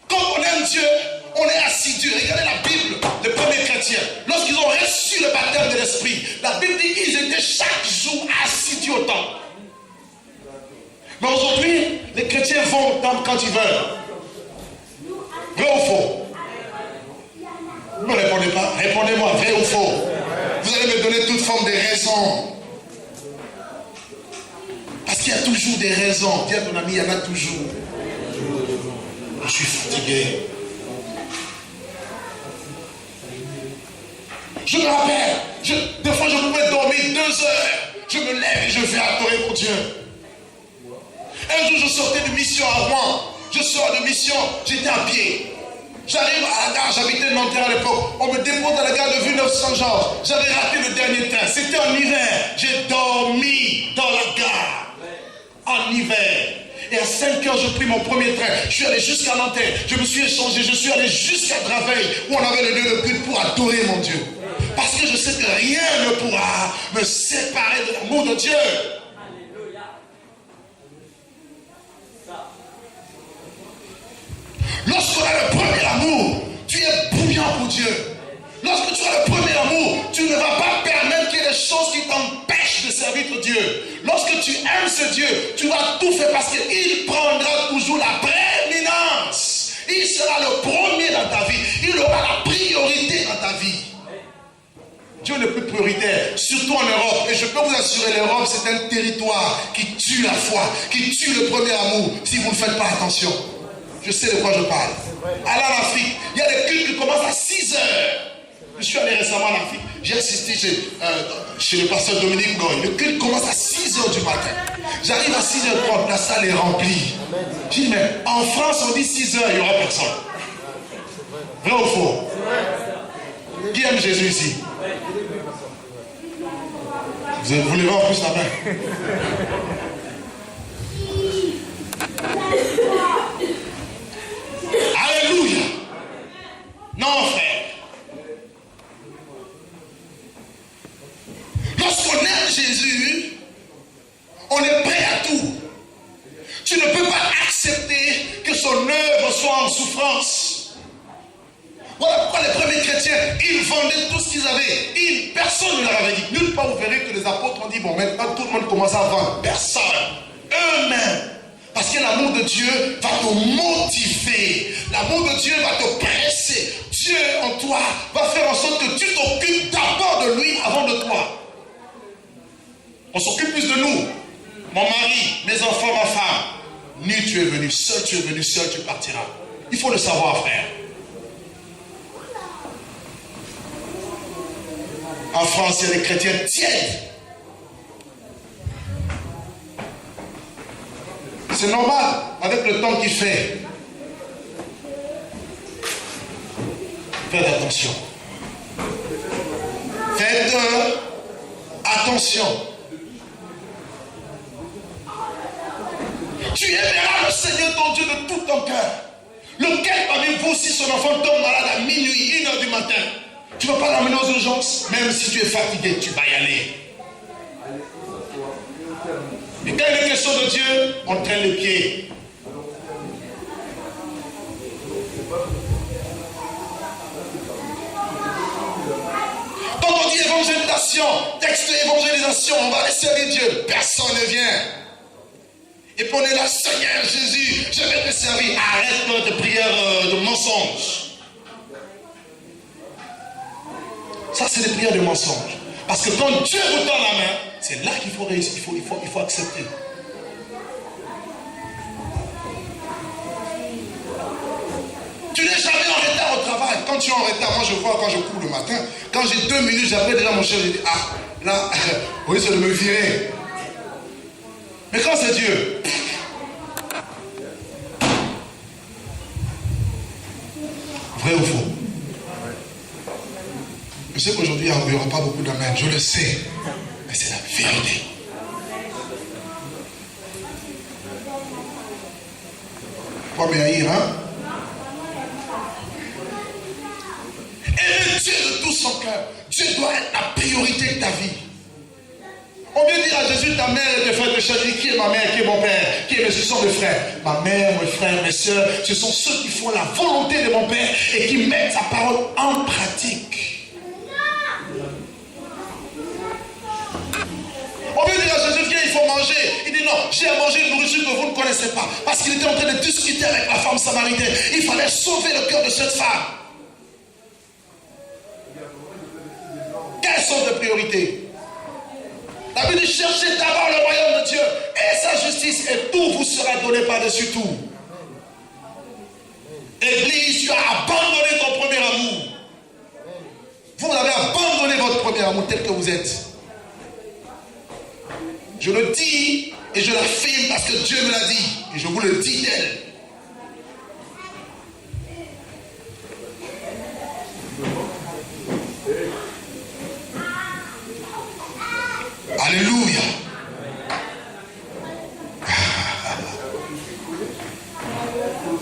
Quand on aime Dieu, on est assidu. Regardez la Bible, les premiers chrétiens. Lorsqu'ils ont reçu le baptême de l'Esprit, la Bible dit qu'ils étaient chaque jour assidus au temple. Mais aujourd'hui, les chrétiens vont au temple quand ils veulent. Vrai ou faux? Ne répondez pas. Répondez-moi, vrai ou faux? Vous allez me donner toute forme de raisons. Parce qu'il y a toujours des raisons. Dis à ton ami, il y en a toujours. Je suis fatigué. Je me rappelle, des fois je pouvais dormir 2 heures. Je me lève et je vais adorer mon Dieu. Un jour je sortais de mission à Rouen. Je sors de mission, j'étais à pied. J'arrive à la gare, j'habitais Nanterre à l'époque. On me dépose à la gare de Villeneuve-Saint-Georges. J'avais raté le dernier train. C'était en hiver. J'ai dormi dans la gare. En hiver. Et à 5 heures, je pris mon premier train. Je suis allé jusqu'à Nanterre. Je me suis échangé. Je suis allé jusqu'à Draveil, où on avait le lieu de culte pour adorer mon Dieu. Parce que je sais que rien ne pourra me séparer de l'amour de Dieu. Lorsqu'on a le premier amour, tu es bouillant pour Dieu. Lorsque tu as le premier amour, tu ne vas pas permettre qu'il y ait des choses qui t'empêchent de servir ton Dieu. Lorsque tu aimes ce Dieu, tu vas tout faire parce qu'il prendra toujours la prééminence. Il sera le premier dans ta vie. Il aura la priorité dans ta vie. Dieu n'est plus prioritaire, surtout en Europe. Et je peux vous assurer, l'Europe, c'est un territoire qui tue la foi, qui tue le premier amour, si vous ne faites pas attention. Je sais de quoi je parle. Allez en Afrique, il y a des cultes qui commencent à 6 heures. Je suis allé récemment en Afrique. J'ai assisté chez le pasteur Dominique Goy. Le culte commence à 6 heures du matin. J'arrive à 6h30, la salle est remplie. Je dis, mais en France, on dit 6 heures, il n'y aura personne. Vrai ou faux? Qui aime Jésus ici? Vous levez en plus la main. Alléluia. Non, frère. Lorsqu'on aime Jésus, on est prêt à tout. Tu ne peux pas accepter que son œuvre soit en souffrance. Voilà pourquoi les premiers chrétiens, ils vendaient tout ce qu'ils avaient. Personne ne leur avait dit. Nulle part vous verrez que les apôtres ont dit, bon, maintenant tout le monde commence à vendre. Personne. Eux-mêmes Parce que l'amour de Dieu va te motiver. L'amour de Dieu va te presser. Dieu en toi va faire en sorte que tu t'occupes d'abord de lui avant de toi. On s'occupe plus de nous. Mon mari, mes enfants, ma femme. Nu tu es venu, seul tu partiras. Il faut le savoir, frère. En France, il y a des chrétiens tièdes. C'est normal, avec le temps qu'il fait. Faites attention. Faites attention. Tu aimeras le Seigneur ton Dieu de tout ton cœur. Lequel parmi vous, si son enfant tombe malade à minuit, 1h du matin, tu ne vas pas l'amener aux urgences? Même si tu es fatigué, tu vas y aller. Et quand il est question de Dieu, on traîne les pieds. Quand on dit évangélisation, texte évangélisation, on va aller servir Dieu. Personne ne vient. Et puis on est là, Seigneur Jésus, je vais te servir. Arrête de prières de mensonges. Ça, c'est des prières de mensonges. Parce que quand Dieu vous tend la main, c'est là qu'il faut réussir, il faut accepter. Tu n'es jamais en retard au travail. Quand tu es en retard, moi je vois quand je cours le matin, quand j'ai 2 minutes, j'appelle déjà mon chef, je dis, ah, là, oui, c'est de me virer. Mais quand c'est Dieu, vrai ou faux? Je sais qu'aujourd'hui, il n'y aura pas beaucoup d'amen, je le sais, mais c'est la vérité. Pas bien haïr, hein? Aimer Dieu de tout son cœur. Dieu doit être la priorité de ta vie. On vient dire à Jésus, ta mère et tes frères, qui est ma mère, qui est mon père, qui est mes soeurs, mes frères. Ma mère, mes frères, mes soeurs, ce sont ceux qui font la volonté de mon père et qui mettent sa parole en pratique. On vient dire à Jésus, viens, il faut manger. Il dit non, j'ai à manger une nourriture que vous ne connaissez pas. Parce qu'il était en train de discuter avec la femme samaritaine. Il fallait sauver le cœur de cette femme. Quelles sont tes priorités? La Bible dit, cherchez d'abord le royaume de Dieu et sa justice, et tout vous sera donné par-dessus tout. Église, tu as abandonné ton premier amour. Vous avez abandonné votre premier amour tel que vous êtes. Je le dis et je l'affirme parce que Dieu me l'a dit. Et je vous le dis tel. Alléluia.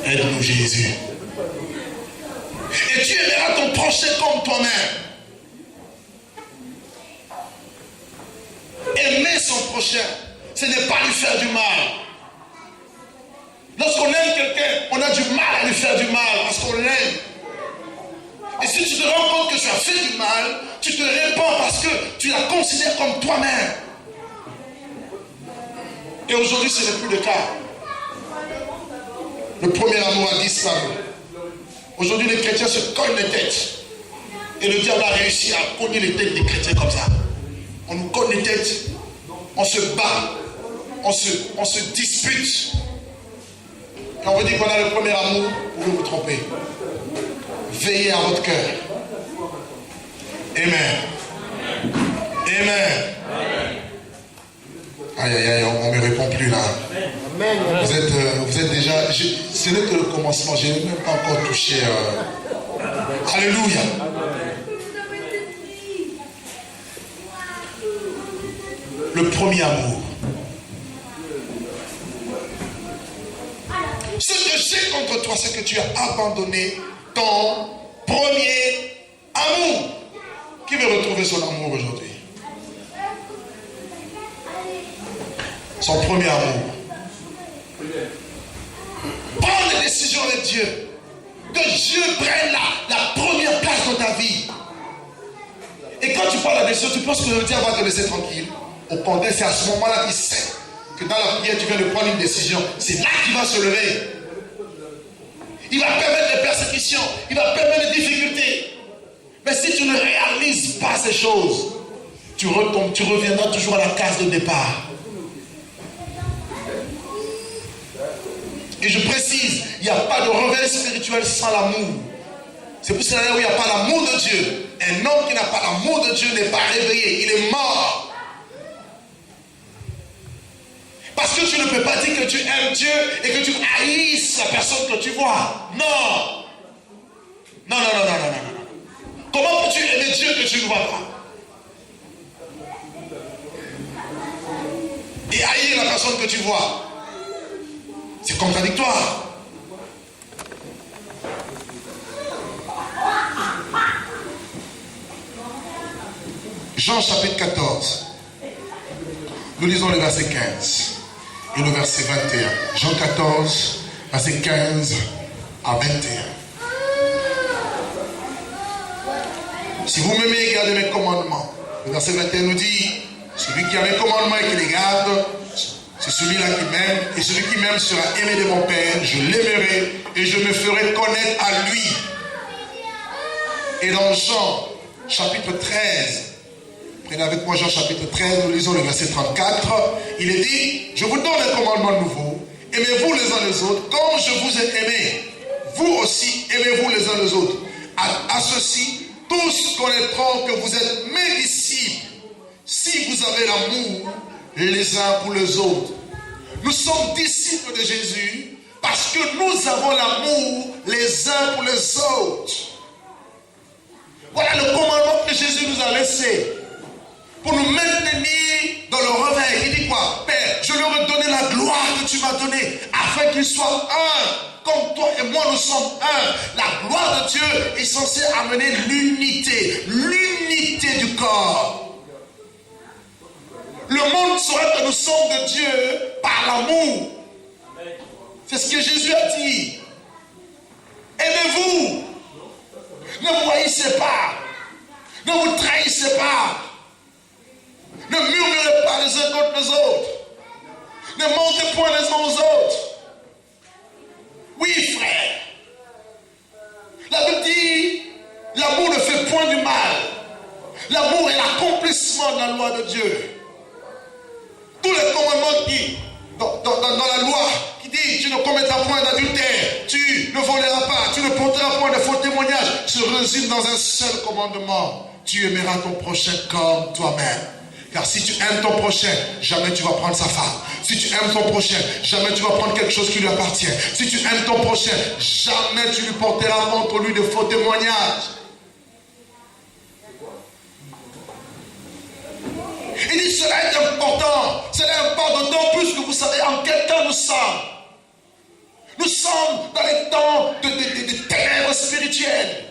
Aide-nous Jésus. Et tu aimeras ton prochain comme toi-même. Aimer son prochain, ce n'est pas lui faire du mal. Lorsqu'on aime quelqu'un, on a du mal à lui faire du mal parce qu'on l'aime. Et si tu te rends compte que tu as fait du mal, tu te répands parce que tu la considères comme toi-même. Et aujourd'hui, ce n'est plus le cas. Le premier amour a disparu. Aujourd'hui, les chrétiens se cognent les têtes. Et le diable a réussi à cogner les têtes des chrétiens comme ça. On nous cogne les têtes, on se bat, on se dispute. Quand on dit qu'on a le premier amour, vous pouvez vous tromper. Veillez à votre cœur. Amen. Amen. Aïe, aïe, aïe, on ne me répond plus là. Vous êtes déjà... Ce n'est que le commencement, je n'ai même pas encore touché... Alléluia. Le premier amour. Ce que j'ai contre toi, c'est que tu as abandonné ton premier amour. Qui veut retrouver son amour aujourd'hui? Son premier amour. Prends des décisions avec Dieu. Que Dieu prenne la première place dans ta vie. Et quand tu prends la décision, tu penses que le diable va te laisser tranquille. Au contraire, c'est à ce moment-là qu'il sait que dans la prière, tu viens de prendre une décision. C'est là qu'il va se lever. Il va permettre les persécutions. Il va permettre les difficultés. Mais si tu ne réalises pas ces choses, tu retombes, tu reviendras toujours à la case de départ. Et je précise, il n'y a pas de réveil spirituel sans l'amour. C'est pour cela où il n'y a pas l'amour de Dieu. Un homme qui n'a pas l'amour de Dieu n'est pas réveillé, il est mort. Parce que tu ne peux pas dire que tu aimes Dieu et que tu haïsses la personne que tu vois. Non. Non. Comment peux-tu aimer Dieu que tu ne vois pas? Et haïr la personne que tu vois? C'est contradictoire. Jean chapitre 14. Nous lisons le verset 15 et le verset 21. Jean 14, verset 15 à 21. Si vous m'aimez, gardez mes commandements. Le verset 21 nous dit, celui qui a mes commandements et qui les garde, c'est celui-là qui m'aime, et celui qui m'aime sera aimé de mon Père. Je l'aimerai et je me ferai connaître à lui. Et dans Jean chapitre 13, prenez avec moi Jean chapitre 13, nous lisons le verset 34, il est dit, je vous donne un commandement nouveau, aimez-vous les uns les autres, comme je vous ai aimé. Vous aussi, aimez-vous les uns les autres. À ceci, tous connaîtront que vous êtes mes disciples, si vous avez l'amour les uns pour les autres. Nous sommes disciples de Jésus parce que nous avons l'amour les uns pour les autres. Voilà le commandement que Jésus nous a laissé pour nous maintenir dans le réveil. Il dit quoi? Père, je leur ai donné la gloire que tu m'as donnée afin qu'ils soient un. Comme toi et moi nous sommes un. La gloire de Dieu est censée amener l'unité du corps. Le monde saura que nous sommes de Dieu par l'amour. C'est ce que Jésus a dit. Aimez-vous. Ne vous haïssez pas. Ne vous trahissez pas. Ne murmurez pas les uns contre les autres. Ne mentez point les uns aux autres. Oui, frère. La Bible dit, l'amour ne fait point du mal. L'amour est l'accomplissement de la loi de Dieu. Tous les commandements qui, dans la loi, qui dit, tu ne commettras point d'adultère, tu ne voleras pas, tu ne porteras point de faux témoignages, se résument dans un seul commandement. Tu aimeras ton prochain comme toi-même. Car si tu aimes ton prochain, jamais tu vas prendre sa femme. Si tu aimes ton prochain, jamais tu vas prendre quelque chose qui lui appartient. Si tu aimes ton prochain, jamais tu lui porteras contre lui de faux témoignages. Il dit cela est important. Cela importe d'autant plus que vous savez en quel temps nous sommes. Nous sommes dans les temps de ténèbres spirituelles.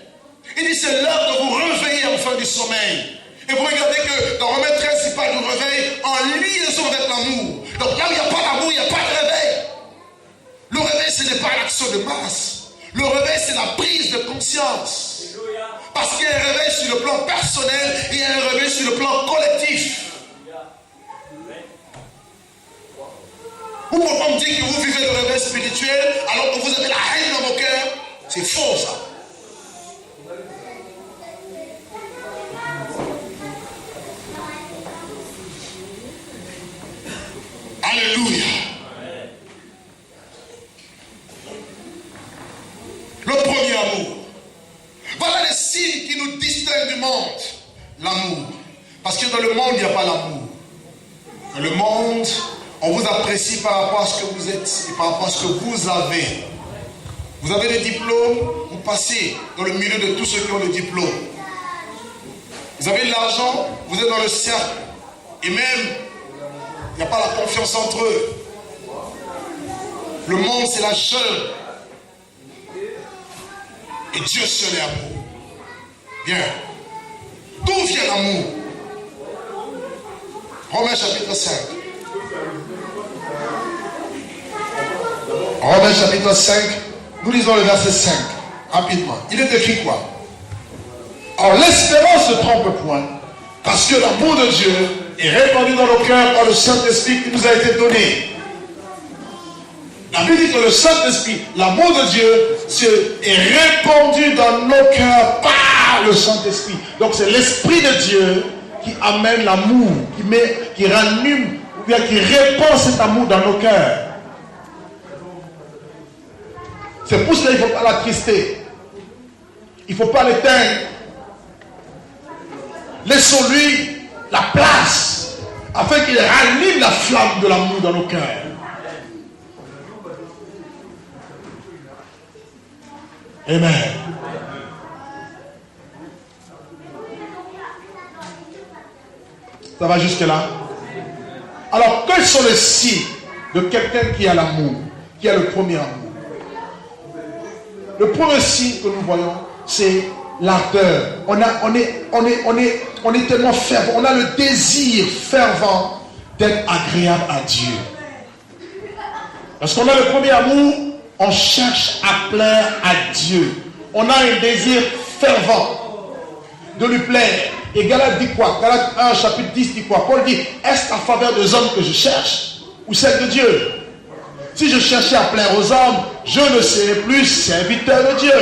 Il dit c'est l'heure de vous réveiller enfin du sommeil. Et vous regardez que dans Romains 13, il parle du réveil en liaison avec l'amour. Donc là où il n'y a pas l'amour, il n'y a pas de réveil. Le réveil, ce n'est pas l'action de masse. Le réveil, c'est la prise de conscience. Parce qu'il y a un réveil sur le plan personnel et il y a un réveil sur le plan collectif. Vous pouvez pas me dire que vous vivez le réveil spirituel alors que vous avez la haine dans vos cœurs. C'est faux ça. Alléluia. Le premier amour. Voilà les signes qui nous distinguent du monde. L'amour. Parce que dans le monde, il n'y a pas l'amour. Dans le monde, on vous apprécie par rapport à ce que vous êtes et par rapport à ce que vous avez. Vous avez des diplômes, vous passez dans le milieu de tous ceux qui ont le diplôme. Vous avez de l'argent, vous êtes dans le cercle. Et même, il n'y a pas la confiance entre eux. Le monde, c'est la jeune. Et Dieu seul est amour. Bien. D'où vient l'amour? Romains chapitre 5. Romains chapitre 5, nous lisons le verset 5, rapidement. Il est écrit quoi? Or l'espérance ne trompe point, parce que l'amour de Dieu est répandu dans nos cœurs par le Saint-Esprit qui nous a été donné. La Bible dit que le Saint-Esprit, l'amour de Dieu, est répandu dans nos cœurs par le Saint-Esprit. Donc c'est l'Esprit de Dieu qui amène l'amour, qui rallume, ou bien qui répand cet amour dans nos cœurs. C'est pour cela qu'il ne faut pas l'attrister. Il ne faut pas l'éteindre. Laissons-lui la place afin qu'il rallume la flamme de l'amour dans nos cœurs. Amen. Ça va jusque là? Alors, quels sont les signes de quelqu'un qui a l'amour, qui a le premier amour? Le premier signe que nous voyons, c'est l'ardeur. On est tellement fervent, on a le désir fervent d'être agréable à Dieu. Lorsqu'on a le premier amour, on cherche à plaire à Dieu. On a un désir fervent de lui plaire. Et Galates dit quoi? Galates 1, chapitre 10 dit quoi? Paul dit, est-ce la faveur des hommes que je cherche ou celle de Dieu? Si je cherchais à plaire aux hommes, je ne serais plus serviteur de Dieu.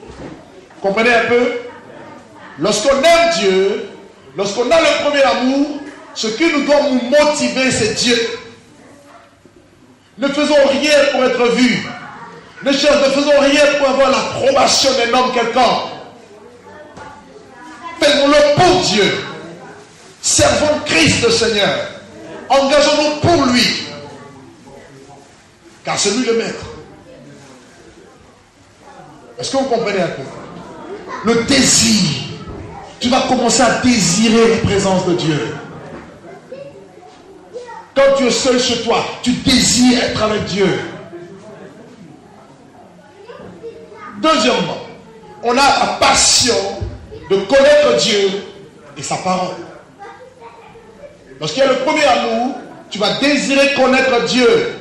Vous comprenez un peu? Lorsqu'on aime Dieu, lorsqu'on a le premier amour, ce qui nous doit nous motiver, c'est Dieu. Ne faisons rien pour être vus. Ne faisons rien pour avoir l'approbation d'un homme quelconque. Faisons-le pour Dieu. Servons Christ le Seigneur. Engageons-nous pour lui. Car c'est lui le maître. Est-ce que vous comprenez un peu? Le désir. Tu vas commencer à désirer la présence de Dieu. Quand tu es seul chez toi, tu désires être avec Dieu. Deuxièmement, on a la passion de connaître Dieu et sa parole. Lorsqu'il y a le premier amour, tu vas désirer connaître Dieu.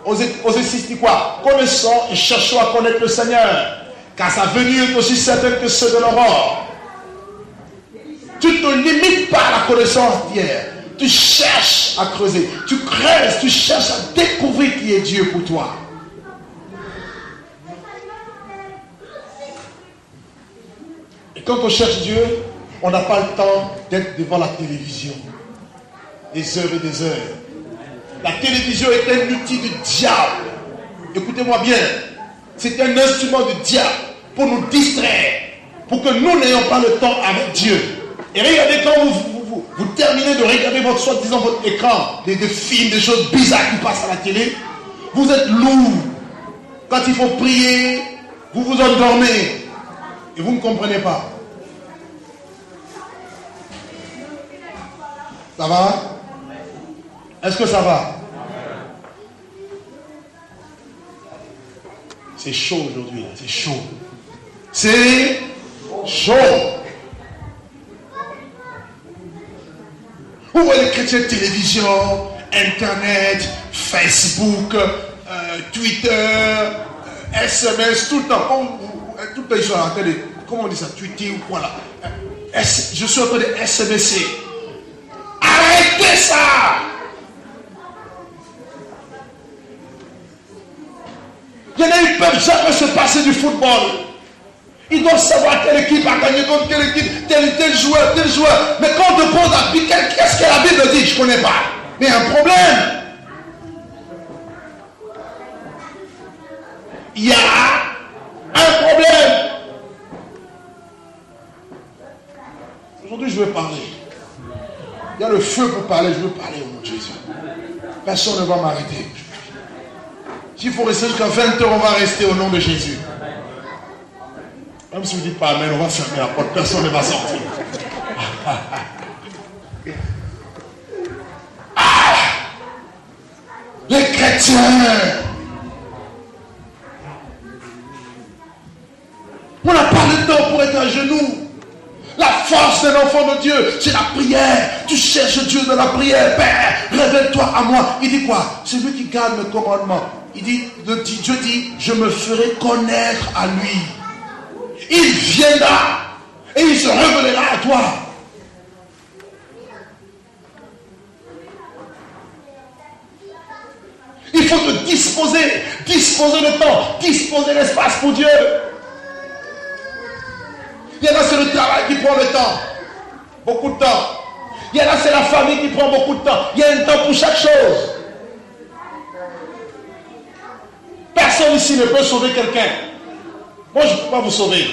Osée 6 dit quoi? Connaissons et cherchons à connaître le Seigneur, car sa venue est aussi certaine que ceux de l'aurore. Tu ne te limites pas à la connaissance d'hier. Tu cherches à creuser. Tu creuses, tu cherches à découvrir qui est Dieu pour toi. Et quand on cherche Dieu, on n'a pas le temps d'être devant la télévision. Des heures et des heures. La télévision est un outil du diable. Écoutez-moi bien. C'est un instrument du diable pour nous distraire. Pour que nous n'ayons pas le temps avec Dieu. Et regardez quand vous terminez de regarder votre soi-disant votre écran, des films, des choses bizarres qui passent à la télé. Vous êtes lourd. Quand il faut prier, vous vous endormez. Et vous ne comprenez pas. Ça va? Est-ce que ça va? C'est chaud aujourd'hui, c'est chaud. C'est chaud. Vous voyez les chrétiens de télévision, Internet, Facebook, Twitter, SMS, tout le temps. Tout le temps, ils sont en train de, comment on dit ça, tweeter ou quoi là. Je suis en train de SMSer. Arrêtez ça! Il y en a, ils ne peuvent jamais se passer du football. Ils doivent savoir quelle équipe a gagné contre quelle équipe, tel joueur. Mais quand on te pose la Bible, qu'est-ce que la Bible dit? Je ne connais pas. Mais il y a un problème. Il y a un problème. Aujourd'hui, je veux parler. Il y a le feu pour parler. Je veux parler au nom de Jésus. Personne ne va m'arrêter. S'il faut rester jusqu'à 20h, on va rester au nom de Jésus. Même si vous ne dites pas amen, on va fermer la porte. Personne ne va sortir. Les chrétiens. On n'a pas le temps pour être à genoux. La force d'un enfant de Dieu, c'est la prière. Tu cherches Dieu dans la prière. Père, révèle-toi à moi. Il dit quoi? C'est lui qui garde mes commandements. Il dit, Dieu dit, je me ferai connaître à lui. Il viendra et il se révélera à toi. faut te disposer le temps, disposer l'espace pour Dieu. Il y en a, c'est le travail qui prend le temps, beaucoup de temps. Il y en a, c'est la famille qui prend beaucoup de temps. Il y a un temps pour chaque chose. Personne ici ne peut sauver quelqu'un. Moi, je ne peux pas vous sauver.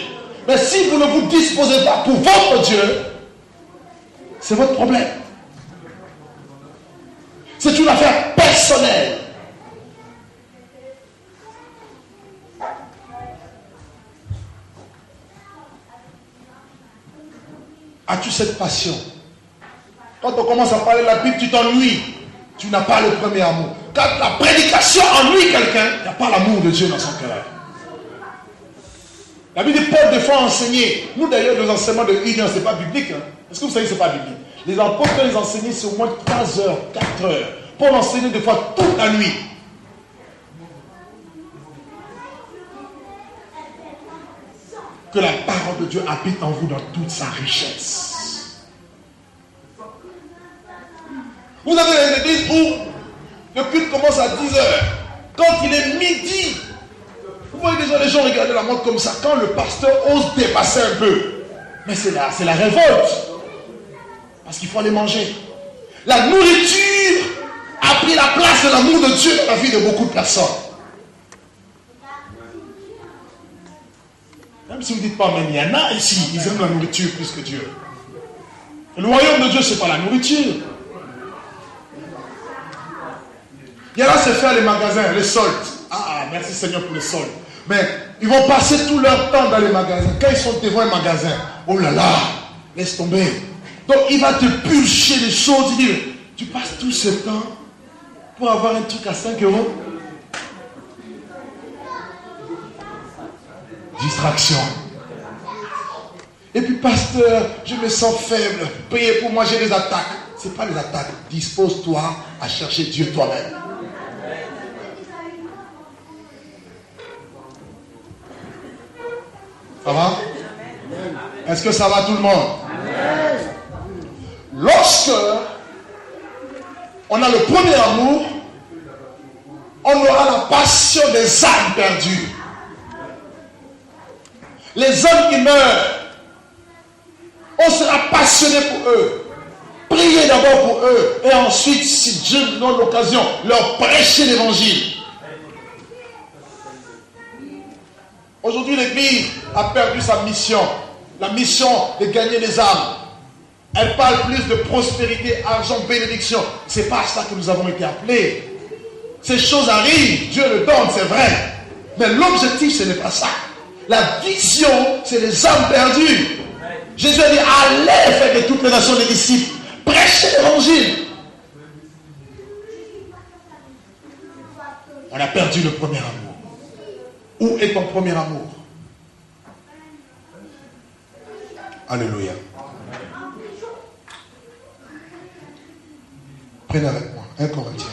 Mais si vous ne vous disposez pas pour votre Dieu, c'est votre problème. C'est une affaire personnelle. As-tu cette passion? Quand on commence à parler de la Bible, tu t'ennuies. Tu n'as pas le premier amour. Quand la prédication ennuie quelqu'un, il n'y a pas l'amour de Dieu dans son cœur. La Bible dit Paul des fois enseigner. Nous d'ailleurs, nos enseignements de union, ce n'est pas biblique. Hein? Est-ce que vous savez que ce n'est pas biblique? Les apôtres, les enseigner, c'est au moins 3 heures, 4 heures. Paul enseignait des fois toute la nuit. Que la parole de Dieu habite en vous dans toute sa richesse. Vous avez une église où le culte commence à 10 heures. Quand il est midi, vous voyez déjà les gens regarder la montre comme ça. Quand le pasteur ose dépasser un peu, mais c'est la révolte. Parce qu'il faut aller manger. La nourriture a pris la place de l'amour de Dieu dans la vie de beaucoup de personnes. Même si vous ne dites pas, mais il y en a ici, ils aiment la nourriture plus que Dieu. Le royaume de Dieu, ce n'est pas la nourriture. Il y en a, c'est faire les magasins, les soldes. Ah, merci Seigneur pour les soldes. Mais ils vont passer tout leur temps dans les magasins. Quand ils sont devant un magasin, oh là là, laisse tomber. Donc il va te pulcher les choses. Il dit, tu passes tout ce temps pour avoir un truc à 5 euros. Distraction. Et puis pasteur, je me sens faible. Priez pour moi, j'ai des attaques. Ce n'est pas les attaques. Dispose-toi à chercher Dieu toi-même. Ça va? Est-ce que ça va tout le monde? Lorsque on a le premier amour, on aura la passion des âmes perdues. Les hommes qui meurent, on sera passionné pour eux. Priez d'abord pour eux. Et ensuite, si Dieu nous donne l'occasion, leur prêcher l'évangile. Aujourd'hui, l'Église a perdu sa mission. La mission de gagner les âmes. Elle parle plus de prospérité, argent, bénédiction. Ce n'est pas à ça que nous avons été appelés. Ces choses arrivent, Dieu le donne, c'est vrai. Mais l'objectif, ce n'est pas ça. La vision, c'est les âmes perdues. Jésus a dit, allez faire de toutes les nations des disciples. Prêchez l'évangile. On a perdu le premier amour. Où est ton premier amour? Alléluia. Prenez avec moi 1 Corinthiens.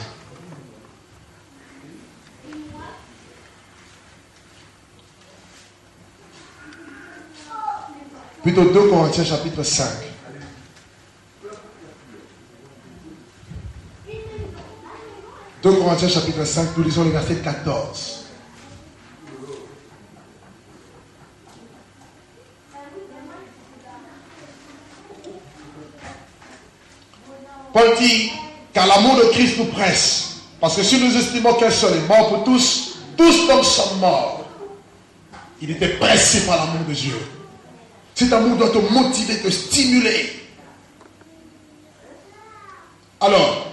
Plutôt 2 Corinthiens chapitre 5. « 2 Corinthiens chapitre 5, nous lisons le verset 14. Paul dit, car l'amour de Christ nous presse. Parce que si nous estimons qu'un seul est mort pour tous, tous comme sommes morts. Il était pressé par l'amour de Dieu. Cet amour doit te motiver, te stimuler. Alors,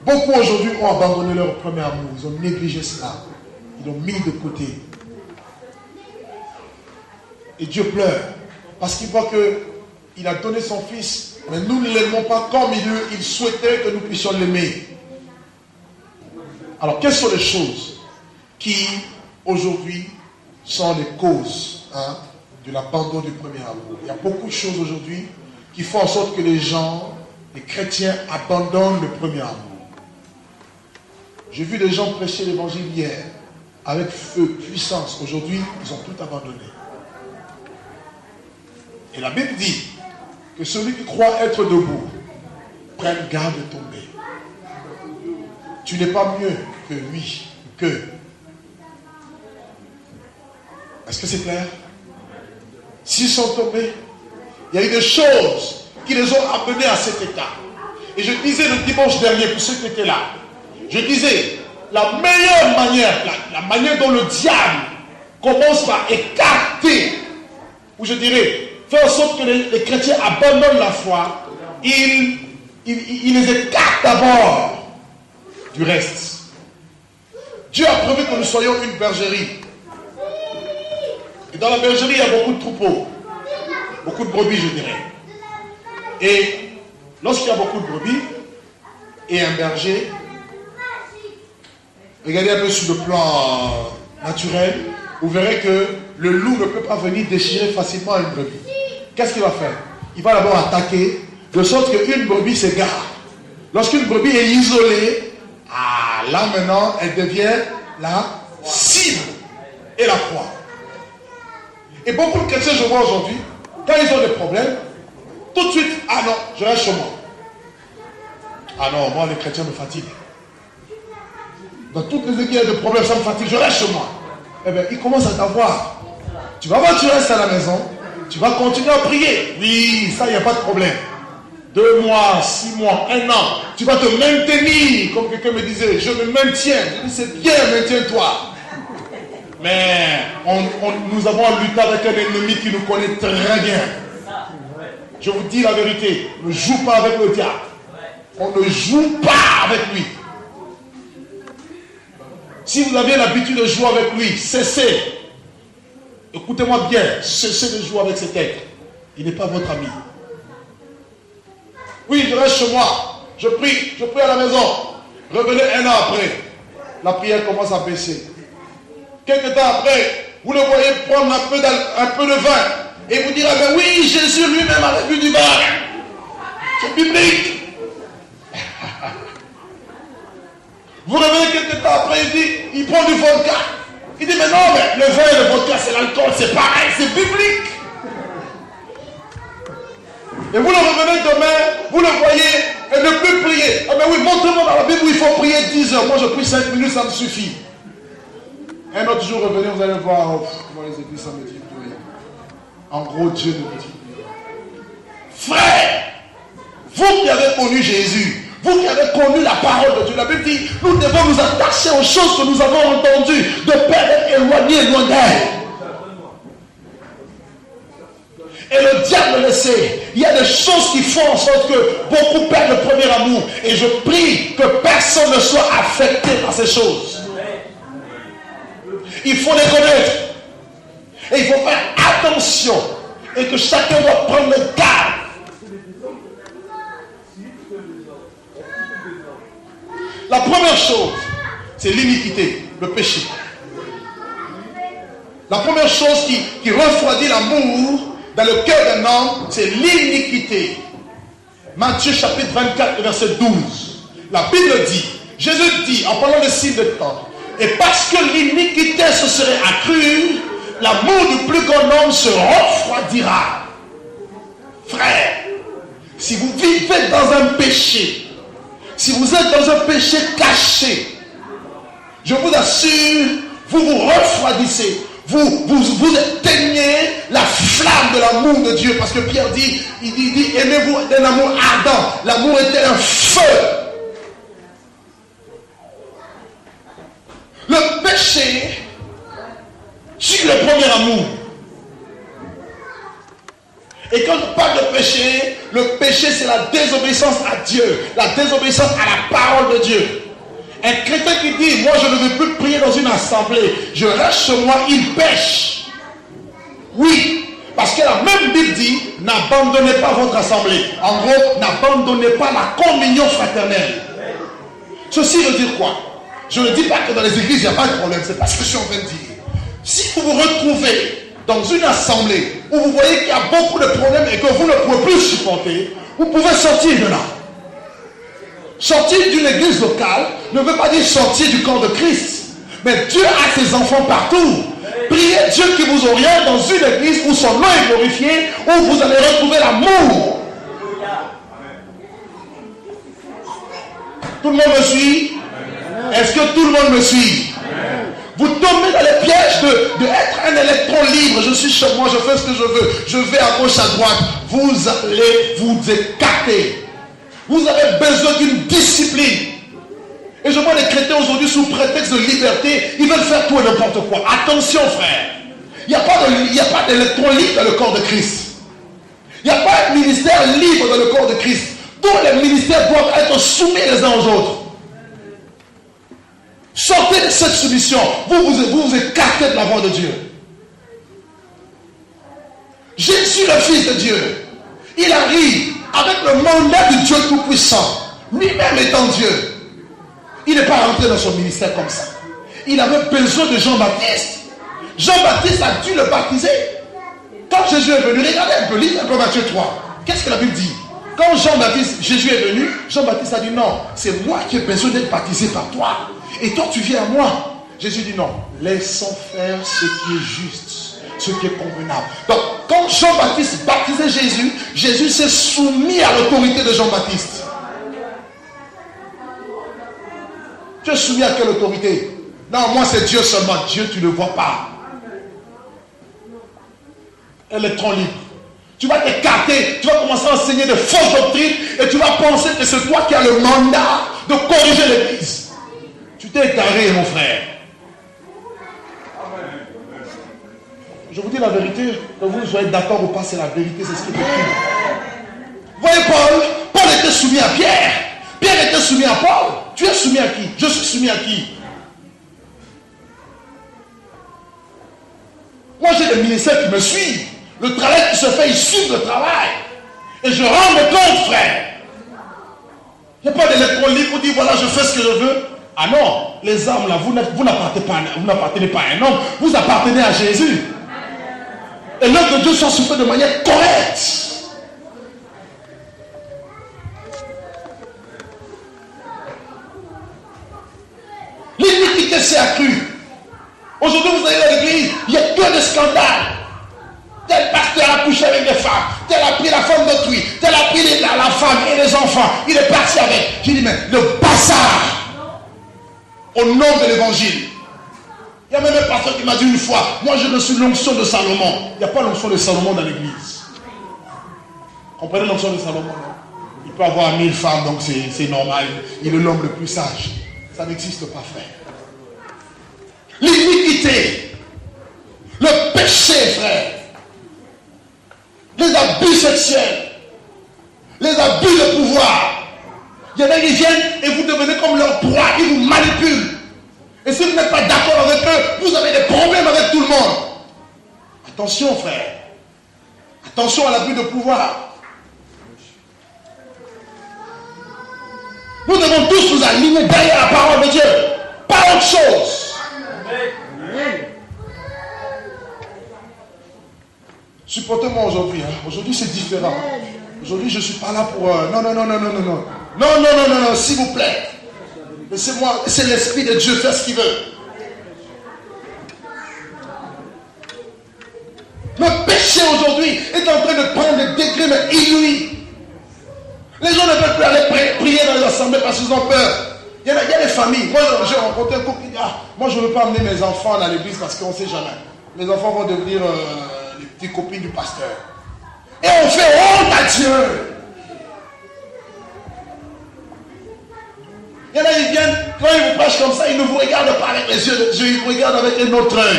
beaucoup aujourd'hui ont abandonné leur premier amour. Ils ont négligé cela. Ils l'ont mis de côté. Et Dieu pleure. Parce qu'il voit qu'il a donné son fils. Mais nous ne l'aimons pas comme il souhaitait que nous puissions l'aimer. Alors, quelles sont les choses qui, aujourd'hui, sont les causes de l'abandon du premier amour? Il y a beaucoup de choses aujourd'hui qui font en sorte que les gens, les chrétiens, abandonnent le premier amour. J'ai vu des gens prêcher l'évangile hier, avec feu, puissance. Aujourd'hui, ils ont tout abandonné. Et la Bible dit que celui qui croit être debout prenne garde de tomber. Tu n'es pas mieux que oui, que. Est-ce que c'est clair? S'ils sont tombés, il y a eu des choses qui les ont amenés à cet état. Et je disais le dimanche dernier, pour ceux qui étaient là, je disais, la meilleure manière, la manière dont le diable commence par écarter, ou je dirais, faire en sorte que les chrétiens abandonnent la foi, il les écarte d'abord du reste. Dieu a prévu que nous soyons une bergerie. Et dans la bergerie, il y a beaucoup de troupeaux. Beaucoup de brebis, je dirais. Et lorsqu'il y a beaucoup de brebis et un berger, regardez un peu sur le plan naturel, vous verrez que le loup ne peut pas venir déchirer facilement une brebis. Qu'est-ce qu'il va faire? Il va d'abord attaquer, de sorte qu'une brebis s'égare. Lorsqu'une brebis est isolée, là maintenant, elle devient la cible et la proie. Et beaucoup de chrétiens, je vois aujourd'hui, quand ils ont des problèmes, tout de suite, ah non, je reste chez moi. Ah non, moi les chrétiens me fatiguent. Dans toutes les églises, il y a des problèmes, ça me fatigue, je reste chez moi. Eh bien, ils commencent à t'avoir. Tu vas voir, tu restes à la maison, tu vas continuer à prier. Oui, ça, il n'y a pas de problème. 2 mois, 6 mois, 1 an, tu vas te maintenir, comme quelqu'un me disait, je me maintiens. Je dis, c'est bien, maintiens-toi. Mais nous avons à lutter avec un ennemi qui nous connaît très bien. Je vous dis la vérité, on ne joue pas avec le diable. On ne joue pas avec lui. Si vous avez l'habitude de jouer avec lui, cessez. Écoutez-moi bien, cessez de jouer avec cet être. Il n'est pas votre ami. Oui, je reste chez moi. Je prie à la maison. Revenez 1 an après. La prière commence à baisser. Quelque temps après, vous le voyez prendre un peu de vin. Et vous direz, ben oui, Jésus lui-même avait bu du vin. C'est biblique. Vous revenez quelque temps après, il prend du vodka. Il dit, mais non, mais le vin et le vodka, c'est l'alcool, c'est pareil, c'est biblique. Et vous le revenez demain, vous le voyez, et ne plus prier. Ah ben oui, montrez-moi dans la Bible où il faut prier 10 heures. Moi, je prie 5 minutes, ça me suffit. Un autre jour, revenez, vous allez voir comment les églises, ça me dit plus. En gros, Dieu ne me dit plus. Frère, vous qui avez connu Jésus, vous qui avez connu la parole de Dieu, la Bible dit, nous devons nous attacher aux choses que nous avons entendues, de peur d'être éloignés loin d'elle. Et le diable le sait. Il y a des choses qui font en sorte que beaucoup perdent le premier amour. Et je prie que personne ne soit affecté par ces choses. Il faut les connaître. Et il faut faire attention. Et que chacun doit prendre le garde. La première chose, c'est l'iniquité, le péché. La première chose qui refroidit l'amour dans le cœur d'un homme, c'est l'iniquité. Matthieu chapitre 24, verset 12. La Bible dit, Jésus dit, en parlant de signes de temps, et parce que l'iniquité se serait accrue, l'amour du plus grand homme se refroidira. Frère, si vous vivez dans un péché, si vous êtes dans un péché caché, je vous assure, vous vous refroidissez. Vous éteignez la flamme de l'amour de Dieu. Parce que Pierre dit, il dit, aimez-vous d'un amour ardent. L'amour était un feu. Le péché tue le premier amour. Et quand on parle de péché, le péché c'est la désobéissance à Dieu. La désobéissance à la parole de Dieu. Un chrétien qui dit, moi je ne veux plus prier dans une assemblée, je reste chez moi, il pêche. Oui, parce que la même Bible dit, n'abandonnez pas votre assemblée. En gros, n'abandonnez pas la communion fraternelle. Ceci veut dire quoi? Je ne dis pas que dans les églises il n'y a pas de problème, c'est pas ce que je suis en train de dire. Si vous vous retrouvez dans une assemblée où vous voyez qu'il y a beaucoup de problèmes et que vous ne pouvez plus supporter, vous pouvez sortir de là. Sortir d'une église locale ne veut pas dire sortir du corps de Christ. Mais Dieu a ses enfants partout. Priez Dieu qui vous oriente dans une église où son nom est glorifié, où vous allez retrouver l'amour. Tout le monde me suit? Est-ce que tout le monde me suit? Vous tombez dans les pièges d'être un électron libre. Je suis chez moi, je fais ce que je veux. Je vais à gauche, à droite. Vous allez vous écarter. Vous avez besoin d'une discipline. Et je vois les chrétiens aujourd'hui sous prétexte de liberté, ils veulent faire tout et n'importe quoi. Attention frère, il n'y a pas d'électron libre dans le corps de Christ. Il n'y a pas de ministère libre dans le corps de Christ. Tous les ministères doivent être soumis les uns aux autres. Sortez de cette soumission. Vous écartez de la voix de Dieu. Jésus, le Fils de Dieu, il arrive avec le mandat de Dieu Tout-Puissant, lui-même étant Dieu. Il n'est pas rentré dans son ministère comme ça. Il avait besoin de Jean-Baptiste. Jean-Baptiste a dû le baptiser. Quand Jésus est venu, regardez un peu, lisez un peu Matthieu 3. Qu'est-ce que la Bible dit? Quand Jésus est venu, Jean-Baptiste a dit non, c'est moi qui ai besoin d'être baptisé par toi. Et toi tu viens à moi. Jésus dit non, laissons faire ce qui est juste, ce qui est convenable. Donc quand Jean-Baptiste baptisait Jésus, Jésus s'est soumis à l'autorité de Jean-Baptiste. Tu es soumis à quelle autorité? Non, moi c'est Dieu seulement. Dieu tu ne le vois pas. Électron libre. Tu vas t'écarter, tu vas commencer à enseigner de fausses doctrines et tu vas penser que c'est toi qui as le mandat de corriger l'église. Tu t'es égaré, mon frère. Je vous dis la vérité, que vous soyez d'accord ou pas, c'est la vérité, c'est ce qui est écrit. Vous voyez Paul était soumis à Pierre. Pierre était soumis à Paul. Tu es soumis à qui? Je suis soumis à qui? Moi j'ai des ministères qui me suivent. Le travail qui se fait, ils suivent le travail. Et je rends mes comptes, frère. Il n'y a pas d'électron libre pour dire voilà, je fais ce que je veux. Ah non, les âmes là, vous n'appartenez pas à un homme, vous appartenez à Jésus. Et l'œuvre de Dieu soit fait de manière correcte. L'iniquité s'est accrue. Aujourd'hui, vous allez dans l'église, il n'y a que des scandales. Tel pasteur a couché avec des femmes, tel a pris la femme d'autrui, tel a pris la femme et les enfants, il est parti avec. J'ai dit, mais le bazar au nom de l'évangile. Il y a même un pasteur qui m'a dit une fois, moi j'ai reçu l'onction de Salomon. Il n'y a pas l'onction de Salomon dans l'église. Comprenez l'onction de Salomon, non? Il peut avoir 1000 femmes, donc c'est normal. Il est l'homme le plus sage. Ça n'existe pas, frère. L'iniquité, le péché, frère, les abus sexuels, les abus de pouvoir. Il y en a qui viennent et vous devenez comme leur proie, ils vous manipulent. Et si vous n'êtes pas d'accord avec eux, vous avez des problèmes avec tout le monde. Attention, frère. Attention à l'abus de pouvoir. Nous devons tous nous aligner derrière la parole de Dieu. Pas autre chose. Supportez-moi aujourd'hui. Hein. Aujourd'hui, c'est différent. Aujourd'hui, je ne suis pas là pour... Non, s'il vous plaît. Laissez-moi, laissez l'Esprit de Dieu faire ce qu'il veut. Le péché aujourd'hui est en train de prendre des degrés mais inouïs. Les gens ne veulent plus aller prier dans les assemblées parce qu'ils ont peur. Il y a des familles. Moi, j'ai rencontré un couple qui dit moi, je ne veux pas amener mes enfants dans l'église parce qu'on ne sait jamais. Mes enfants vont devenir les petites copines du pasteur. Et on fait honte à Dieu. Il y en a, ils viennent, quand ils vous prêchent comme ça, ils ne vous regardent pas avec les yeux de Dieu, ils vous regardent avec un autre œil.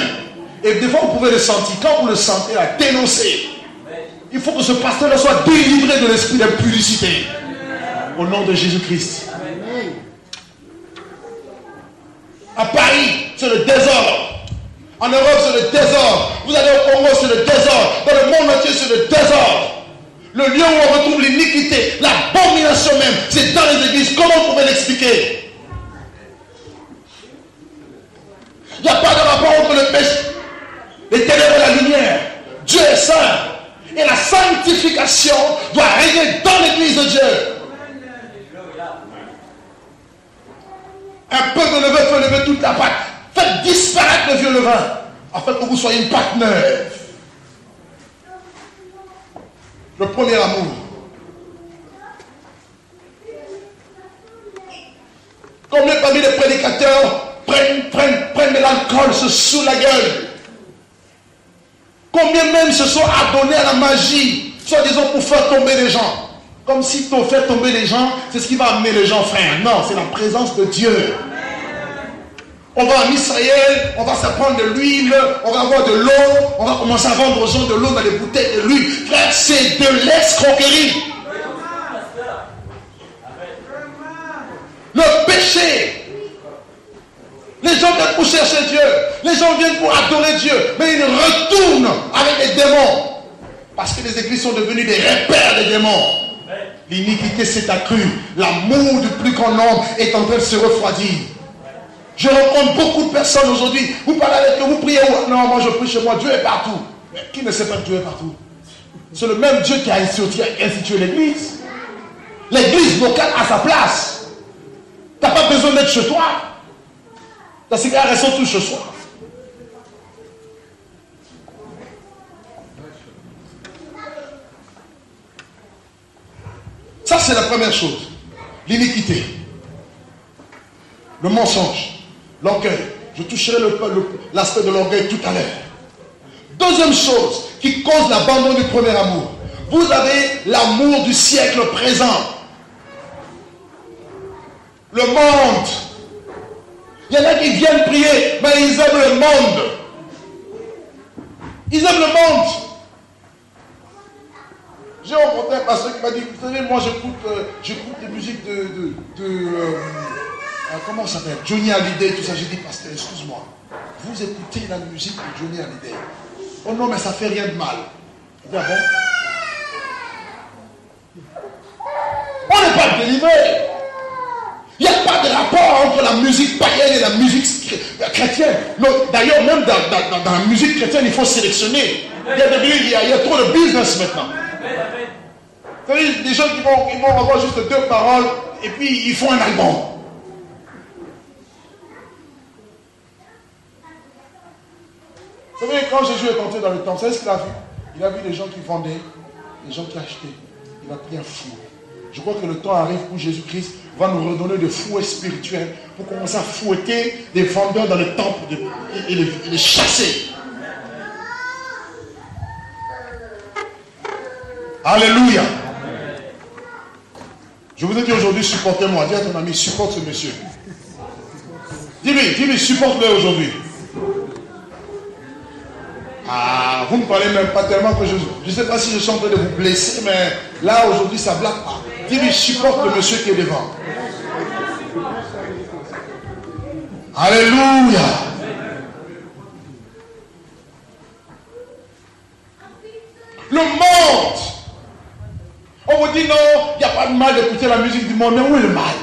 Et des fois, vous pouvez le sentir. Quand vous le sentez, là, dénoncez. Il faut que ce pasteur soit délivré de l'esprit d'impudicité. Au nom de Jésus-Christ. À Paris, c'est le désordre. En Europe, c'est le désordre. Vous allez au Congo, c'est le désordre. Dans le monde entier, c'est le désordre. Le lieu où on retrouve l'iniquité, l'abomination même, c'est dans les églises. Comment vous pouvez l'expliquer? Il n'y a pas de rapport entre le péché, les ténèbres et la lumière. Dieu est saint. Et la sanctification doit régner dans l'église de Dieu. Un peu de levain peut lever toute la pâte. Faites disparaître le vieux levain, afin que vous soyez une pâte neuve. Le premier amour. Combien parmi les prédicateurs prennent de l'alcool, se saoulent la gueule? Combien même se sont adonnés à la magie, soi-disant pour faire tomber les gens? Comme si pour faire tomber les gens, c'est ce qui va amener les gens, frère. Non, c'est la présence de Dieu. On va en Israël, on va s'apprendre de l'huile, on va avoir de l'eau, on va commencer à vendre aux gens de l'eau dans les bouteilles de l'huile. Frère, c'est de l'escroquerie. Le péché. Les gens viennent pour chercher Dieu. Les gens viennent pour adorer Dieu. Mais ils retournent avec les démons. Parce que les églises sont devenues des repères des démons. L'iniquité s'est accrue. L'amour du plus grand nombre est en train de se refroidir. Je rencontre beaucoup de personnes aujourd'hui. Vous parlez avec eux, vous priez où? Non, moi je prie chez moi. Dieu est partout. Mais qui ne sait pas que Dieu est partout? C'est le même Dieu qui a institué l'église. L'église locale a sa place. Tu n'as pas besoin d'être chez toi. Ta cigarette reste tout ce soir. Ça, c'est la première chose. L'iniquité. Le mensonge. L'orgueil. Je toucherai l'aspect de l'orgueil tout à l'heure. Deuxième chose qui cause l'abandon du premier amour. Vous avez l'amour du siècle présent. Le monde. Il y en a qui viennent prier, mais ils aiment le monde. Ils aiment le monde. J'ai rencontré un pasteur qui m'a dit, vous savez, moi j'écoute des musiques comment ça s'appelle? Johnny Hallyday, tout ça. J'ai dit, pasteur, excuse-moi, vous écoutez la musique de Johnny Hallyday. Oh non, mais ça fait rien de mal. Il dit, ah bon? On n'est pas délivré. Il n'y a pas de rapport entre la musique païenne et la musique chrétienne. D'ailleurs, même dans la musique chrétienne, il faut sélectionner. Il y a trop de business maintenant. Vous savez, des gens qui vont avoir juste 2 paroles et puis ils font un album. Vous savez, quand Jésus est entré dans le temple, vous savez ce qu'il a vu? Il a vu des gens qui vendaient, des gens qui achetaient. Il a pris un fou. Je crois que le temps arrive où Jésus-Christ va nous redonner des fouets spirituels pour commencer à fouetter les vendeurs dans le temple et les chasser. Alléluia. Je vous ai dit aujourd'hui, supportez-moi. Dis à ton ami, supporte ce monsieur. Dis-lui, supporte-le aujourd'hui. Ah, vous ne parlez même pas tellement que je ne sais pas si je suis en train de vous blesser, mais là aujourd'hui ça ne blague pas. Dis-lui, supporte le monsieur qui est devant. Alléluia. Le monde. On vous dit non, il n'y a pas de mal d'écouter la musique du monde, mais où est le mal?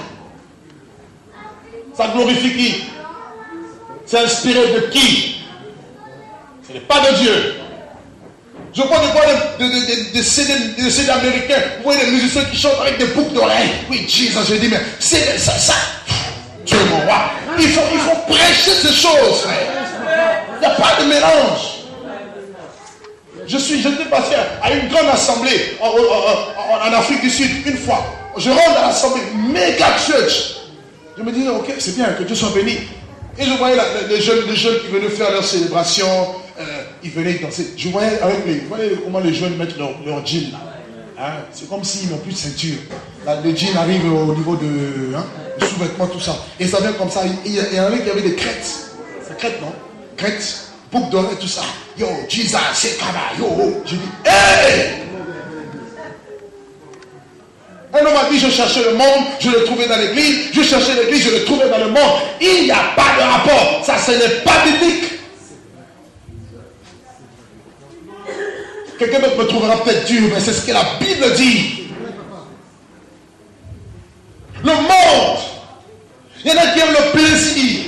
Ça glorifie qui? C'est inspiré de qui? Ce n'est pas de Dieu. Je vois des CD américains. Vous voyez des musiciens qui chantent avec des boucles d'oreilles. Oui, Jésus, je dis, mais c'est ça. Dieu mon roi. Il faut prêcher ces choses, frère. Il n'y a pas de mélange. J'étais passé à une grande assemblée en Afrique du Sud, une fois. Je rentre dans l'assemblée, méga church. Je me disais, ok, c'est bien, que Dieu soit béni. Et je voyais les jeunes qui venaient faire leur célébration, ils venaient danser. Je voyais comment les jeunes mettent leur jean. Hein? C'est comme s'ils n'ont plus de ceinture. Les jeans arrivent au niveau de sous-vêtements, tout ça. Et ça vient comme ça. Il y en avait qui avaient des crêtes. C'est crêtes, non? Crêtes, boucles d'oreilles, tout ça. Yo, Jesus, c'est Kaba, yo. Je dis, hey! Un homme a dit, je cherchais le monde, je le trouvais dans l'église, je cherchais l'église, je le trouvais dans le monde. Il n'y a pas de rapport. Ça, ce n'est pas biblique. Quelqu'un d'autre me trouvera peut-être dur, mais c'est ce que la Bible dit. Le monde, il y en a qui aiment le plaisir.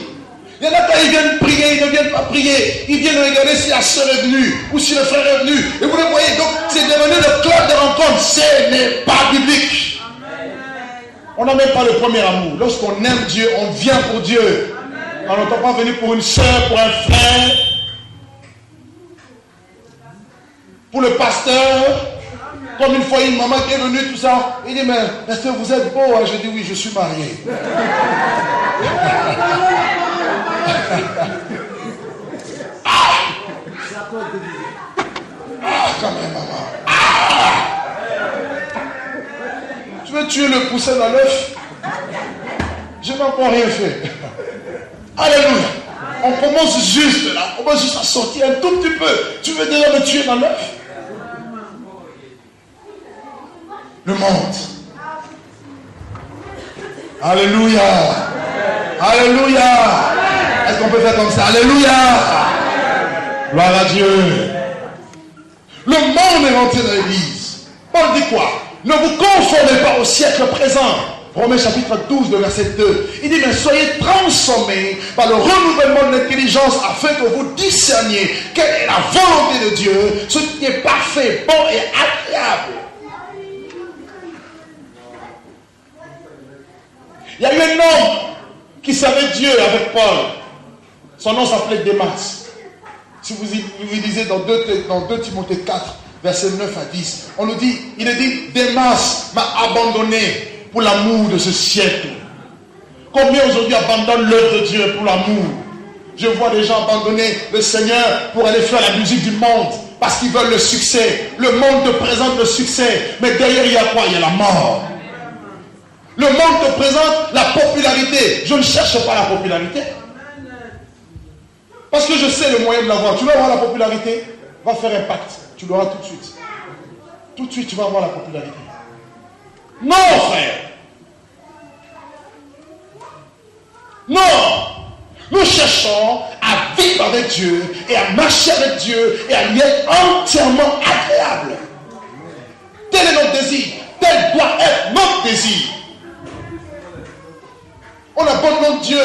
Il y en a quand ils viennent prier, ils ne viennent pas prier. Ils viennent regarder si la soeur est venue ou si le frère est venu. Et vous le voyez, donc c'est devenu le club de rencontre. Ce n'est pas biblique. On n'a même pas le premier amour. Lorsqu'on aime Dieu, on vient pour Dieu. On n'entend pas venir pour une soeur, pour un frère, pour le pasteur. Comme une fois, une maman qui est venue, tout ça. Il dit, mais est-ce que vous êtes beau? Je dis, oui, je suis marié. Quand même, maman. Tu veux tuer le poussin dans l'œuf? Je n'ai encore rien fait. Alléluia. On commence juste là. On commence juste à sortir un tout petit peu. Tu veux déjà me tuer dans l'œuf? Le monde. Alléluia. Alléluia. Est-ce qu'on peut faire comme ça? Alléluia. Gloire à Dieu. Le monde est rentré dans l'église. Paul dit quoi? Ne vous conformez pas au siècle présent. Romains chapitre 12, le verset 2. Il dit, mais soyez transformés par le renouvellement de l'intelligence afin que vous discerniez quelle est la volonté de Dieu, ce qui est parfait, bon et agréable. Il y a eu un homme qui savait Dieu avec Paul. Son nom s'appelait Démas. Si vous lisez dans 2 Timothée 4, versets 9 à 10, on nous dit, il est dit, Démas m'a abandonné pour l'amour de ce siècle. Combien aujourd'hui abandonnent l'œuvre de Dieu pour l'amour? Je vois des gens abandonner le Seigneur pour aller faire la musique du monde parce qu'ils veulent le succès. Le monde te présente le succès, mais derrière il y a quoi? Il y a la mort. Le monde te présente la popularité. Je ne cherche pas la popularité. Parce que je sais le moyen de l'avoir. Tu veux avoir la popularité? Va faire un pacte. Tu l'auras tout de suite. Tout de suite, tu vas avoir la popularité. Non, frère. Non. Nous cherchons à vivre avec Dieu et à marcher avec Dieu et à lui être entièrement agréable. Tel est notre désir. Tel doit être notre désir. On abandonne Dieu.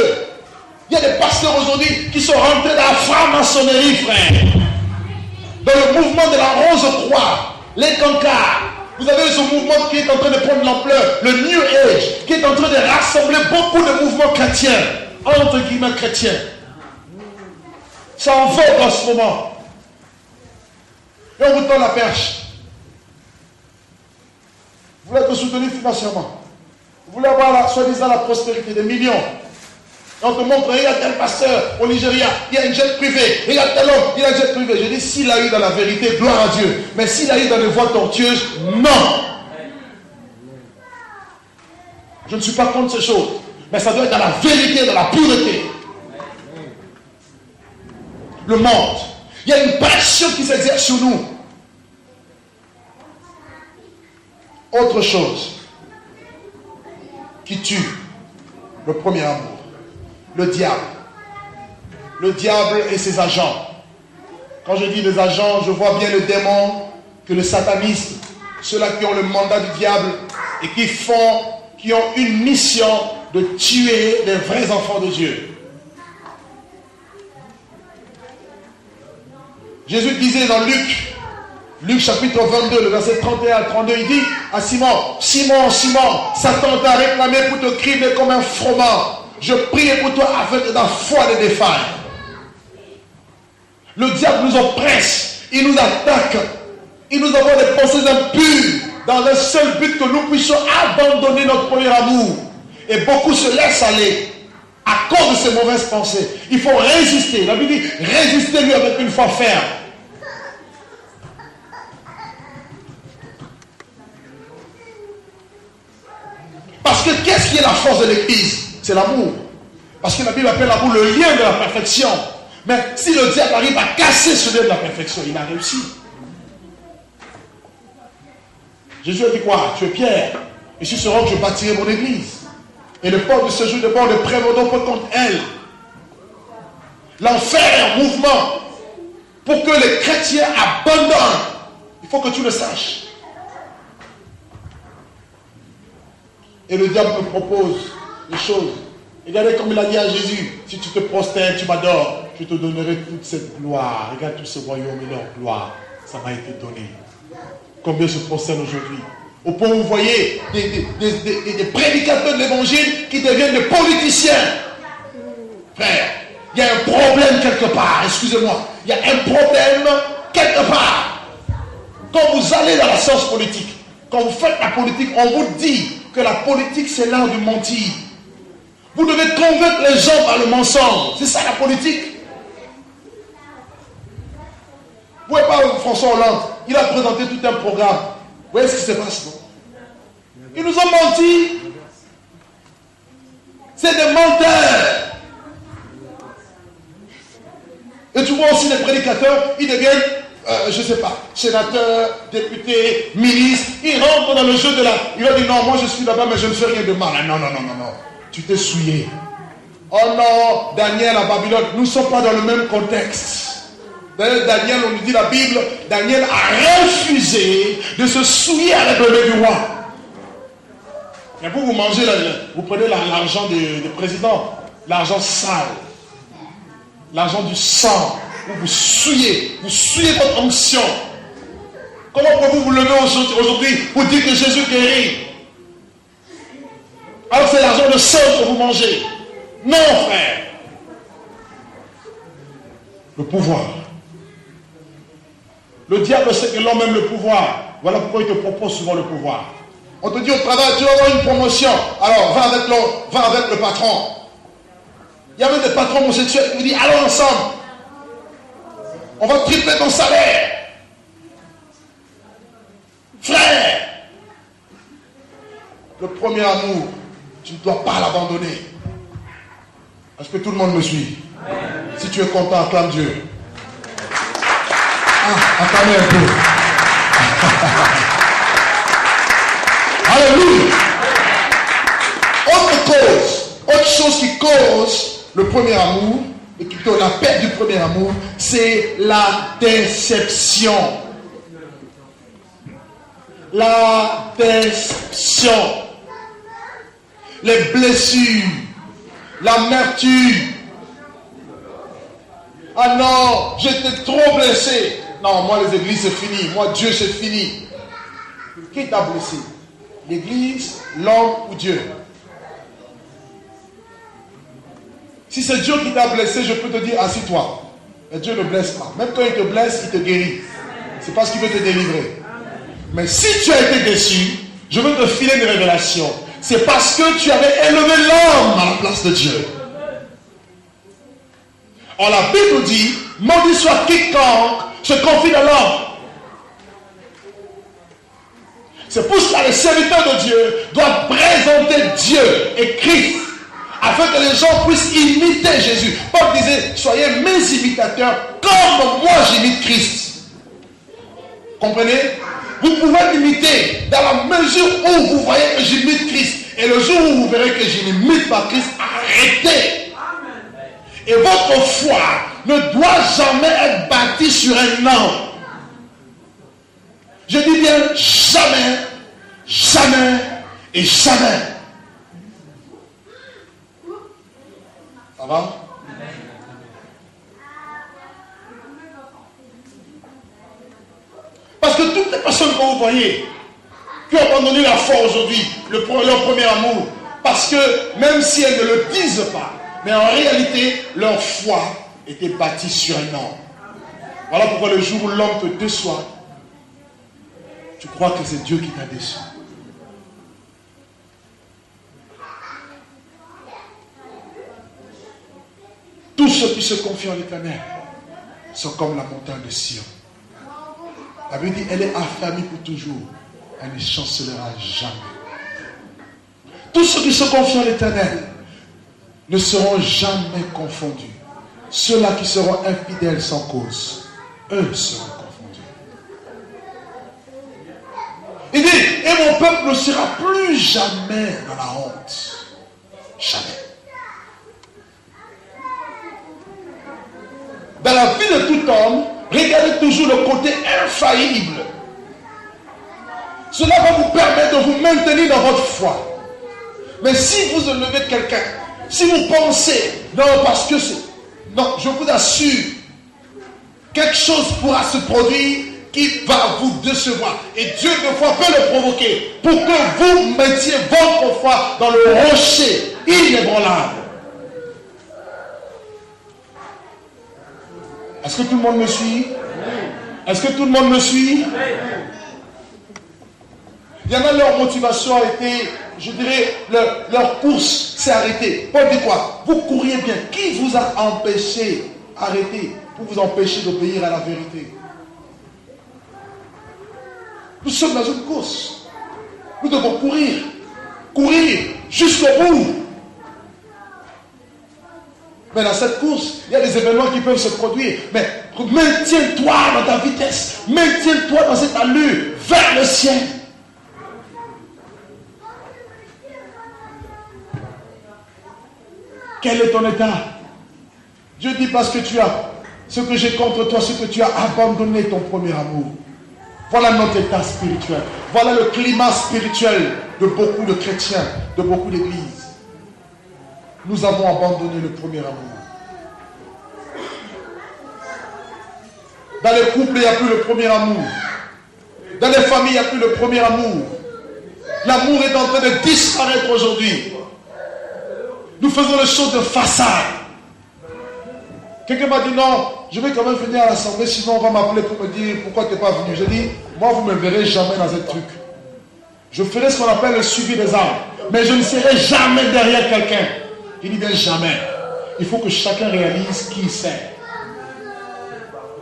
Il y a des pasteurs aujourd'hui qui sont rentrés dans la franc-maçonnerie, frère. Dans le mouvement de la Rose-Croix, les cancards. Vous avez ce mouvement qui est en train de prendre l'ampleur, le New Age, qui est en train de rassembler beaucoup de mouvements chrétiens, entre guillemets chrétiens. Ça en vogue en ce moment. Et on vous tend la perche. Vous voulez être soutenu financièrement. Vous voulez avoir soi-disant la prospérité des millions. Et on te montre, il y a tel pasteur au Nigeria, il y a une jet privé, il y a tel homme, il y a un jet privé. Je dis, s'il a eu dans la vérité, gloire à Dieu. Mais s'il a eu dans les voies tortueuses, non. Je ne suis pas contre ces choses. Mais ça doit être dans la vérité, dans la pureté. Le monde. Il y a une pression qui s'exerce sur nous. Autre chose qui tue le premier amour. Le diable. Le diable et ses agents. Quand je dis les agents, je vois bien le démon que le satanisme, ceux-là qui ont le mandat du diable et qui ont une mission de tuer les vrais enfants de Dieu. Jésus disait dans Luc chapitre 22, le verset 31 à 32, il dit à Simon, Simon, Simon, Satan t'a réclamé pour te crier comme un froment. Je prie pour toi afin que ta foi ne défaille. Le diable nous oppresse, il nous attaque, il nous envoie des pensées impures dans un seul but que nous puissions abandonner notre premier amour. Et beaucoup se laissent aller à cause de ces mauvaises pensées. Il faut résister. La Bible dit, résistez-lui avec une foi ferme. Parce que qu'est-ce qui est la force de l'Église? C'est l'amour. Parce que la Bible appelle l'amour le lien de la perfection. Mais si le diable arrive à casser ce lien de la perfection, il a réussi. Jésus a dit quoi? Tu es Pierre. Et sur ce roc, je bâtirai mon église. Et le port de ce jour de bord ne prévaudront pas contre elle. L'enfer est en mouvement. Pour que les chrétiens abandonnent. Il faut que tu le saches. Et le diable me propose des choses. Regardez comme il a dit à Jésus, si tu te prosternes, tu m'adores, je te donnerai toute cette gloire. Regarde tout ce royaume et leur gloire. Ça m'a été donné. Combien se prosternent aujourd'hui? Au point où vous voyez des prédicateurs de l'évangile qui deviennent des politiciens. Frère, il y a un problème quelque part, excusez-moi. Il y a un problème quelque part. Quand vous allez dans la science politique, quand vous faites la politique, on vous dit que la politique c'est l'art du mentir. Vous devez convaincre les gens par le mensonge. C'est ça la politique. Vous voyez pas François Hollande, il a présenté tout un programme. Vous voyez ce qui se passe, non? Ils nous ont menti. C'est des menteurs. Et tu vois aussi les prédicateurs, ils deviennent, je ne sais pas, sénateurs, députés, ministres. Ils rentrent dans le jeu de la... Il va dire non, moi je suis là-bas, mais je ne fais rien de mal. Non. Tu t'es souillé. Oh non, Daniel à Babylone, nous ne sommes pas dans le même contexte. D'ailleurs, Daniel, on nous dit la Bible, Daniel a refusé de se souiller à la donnée du roi. Et vous mangez, vous prenez l'argent du président, l'argent sale, l'argent du sang, vous souillez votre onction. Comment pouvez-vous vous lever aujourd'hui pour dire que Jésus guérit? Alors c'est l'argent de sang que vous mangez. Non, frère. Le pouvoir. Le diable sait que l'homme aime le pouvoir. Voilà pourquoi il te propose souvent le pouvoir. On te dit au travail, tu vas avoir une promotion. Alors, va avec le patron. Il y a même des patrons homosexuels qui vous disent, allons ensemble. On va tripler ton salaire. Frère, le premier amour, tu ne dois pas l'abandonner. Est-ce que tout le monde me suit? Si tu es content, acclame Dieu. Attendez un peu. Alléluia. Autre chose qui cause le premier amour, et plutôt la perte du premier amour, c'est la déception. La déception. Les blessures. L'amertume. Ah non, j'étais trop blessé. Non, moi les églises c'est fini. Moi Dieu c'est fini. Qui t'a blessé? L'église, l'homme ou Dieu? Si c'est Dieu qui t'a blessé, je peux te dire assis-toi. Mais Dieu ne blesse pas. Même quand il te blesse, il te guérit. C'est parce qu'il veut te délivrer. Mais si tu as été déçu, je veux te filer une révélation. C'est parce que tu avais élevé l'homme à la place de Dieu. Or la Bible dit, maudit soit quiconque se confie dans l'homme. C'est pour cela que les serviteurs de Dieu doivent présenter Dieu et Christ afin que les gens puissent imiter Jésus. Paul disait, soyez mes imitateurs comme moi j'imite Christ. Comprenez? Vous pouvez m'imiter dans la mesure où vous voyez que j'imite Christ. Et le jour où vous verrez que je n'imite pas Christ, arrêtez. Et votre foi ne doit jamais être bâtie sur un homme. Je dis bien jamais, jamais et jamais. Ça va? Parce que toutes les personnes que vous voyez qui ont abandonné la foi aujourd'hui, leur premier amour, parce que même si elles ne le disent pas, mais en réalité, leur foi était bâtie sur un homme. Voilà pourquoi le jour où l'homme te déçoit, tu crois que c'est Dieu qui t'a déçu. Tous ceux qui se confient en l'Éternel sont comme la montagne de Sion. La Bible dit, elle est affermie pour toujours. Elle ne chancelera jamais. Tous ceux qui se confient en l'Éternel ne seront jamais confondus. Ceux-là qui seront infidèles sans cause, eux seront confondus. Il dit, et mon peuple ne sera plus jamais dans la honte. Jamais. Dans la vie de tout homme, regardez toujours le côté infaillible. Cela va vous permettre de vous maintenir dans votre foi. Mais si vous élevez quelqu'un, si vous pensez, non, parce que c'est... Non, je vous assure, quelque chose pourra se produire qui va vous décevoir. Et Dieu, des fois, peut le provoquer pour que vous mettiez votre foi dans le rocher inébranlable. Est-ce que tout le monde me suit? Est-ce que tout le monde me suit? Il y en a, leur motivation a été, je dirais, leur course s'est arrêtée. Paul dit quoi? Vous couriez bien. Qui vous a empêché d'arrêter pour vous empêcher d'obéir à la vérité? Nous sommes dans une course. Nous devons courir. Courir jusqu'au bout. Mais dans cette course, il y a des événements qui peuvent se produire. Mais maintiens-toi dans ta vitesse. Maintiens-toi dans cette allure vers le ciel. Quel est ton état? Dieu dit parce que tu as ce que j'ai contre toi, ce que tu as abandonné ton premier amour. Voilà notre état spirituel. Voilà le climat spirituel de beaucoup de chrétiens, de beaucoup d'églises. Nous avons abandonné le premier amour. Dans les couples, il n'y a plus le premier amour. Dans les familles, il n'y a plus le premier amour. L'amour est en train de disparaître aujourd'hui. Nous faisons les choses de façade. Quelqu'un m'a dit non, je vais quand même venir à l'assemblée, sinon on va m'appeler pour me dire pourquoi tu n'es pas venu. J'ai dit, moi vous ne me verrez jamais dans un truc. Je ferai ce qu'on appelle le suivi des âmes. Mais je ne serai jamais derrière quelqu'un. Il dit bien jamais. Il faut que chacun réalise qui c'est.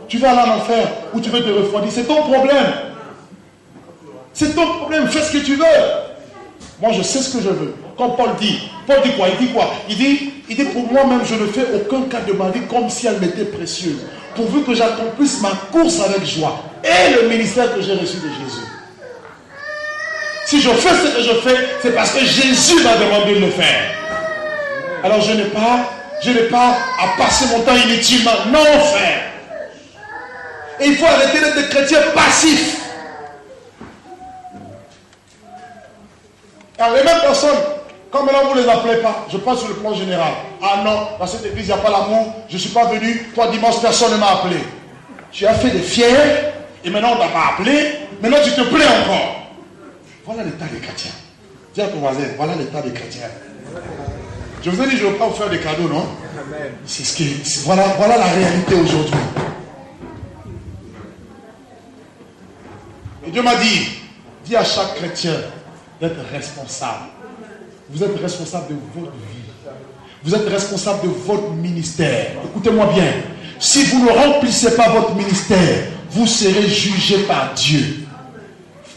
Tu vas aller en enfer ou tu veux te refroidir. C'est ton problème. C'est ton problème. Fais ce que tu veux. Moi je sais ce que je veux. Comme Paul dit quoi? Il dit quoi? Il dit pour moi-même je ne fais aucun cas de ma vie comme si elle m'était précieuse. Pourvu que j'accomplisse ma course avec joie. Et le ministère que j'ai reçu de Jésus. Si je fais ce que je fais, c'est parce que Jésus m'a demandé de le faire. Alors je n'ai pas à passer mon temps inutilement. Non, frère. Et il faut arrêter d'être des chrétiens passifs. Alors les mêmes personnes, comme maintenant vous ne les appelez pas, je parle sur le plan général. Ah non, dans cette église il n'y a pas l'amour, je ne suis pas venu, toi dimanche personne ne m'a appelé. Tu as fait des fiers, et maintenant on ne t'a pas appelé, maintenant tu te plais encore. Voilà l'état des chrétiens. Dis à ton voisin, voilà l'état des chrétiens. Je vous ai dit, je ne veux pas vous faire des cadeaux, non? C'est ce qui, voilà la réalité aujourd'hui. Et Dieu m'a dit, dis à chaque chrétien d'être responsable. Vous êtes responsable de votre vie. Vous êtes responsable de votre ministère. Écoutez-moi bien. Si vous ne remplissez pas votre ministère, vous serez jugé par Dieu.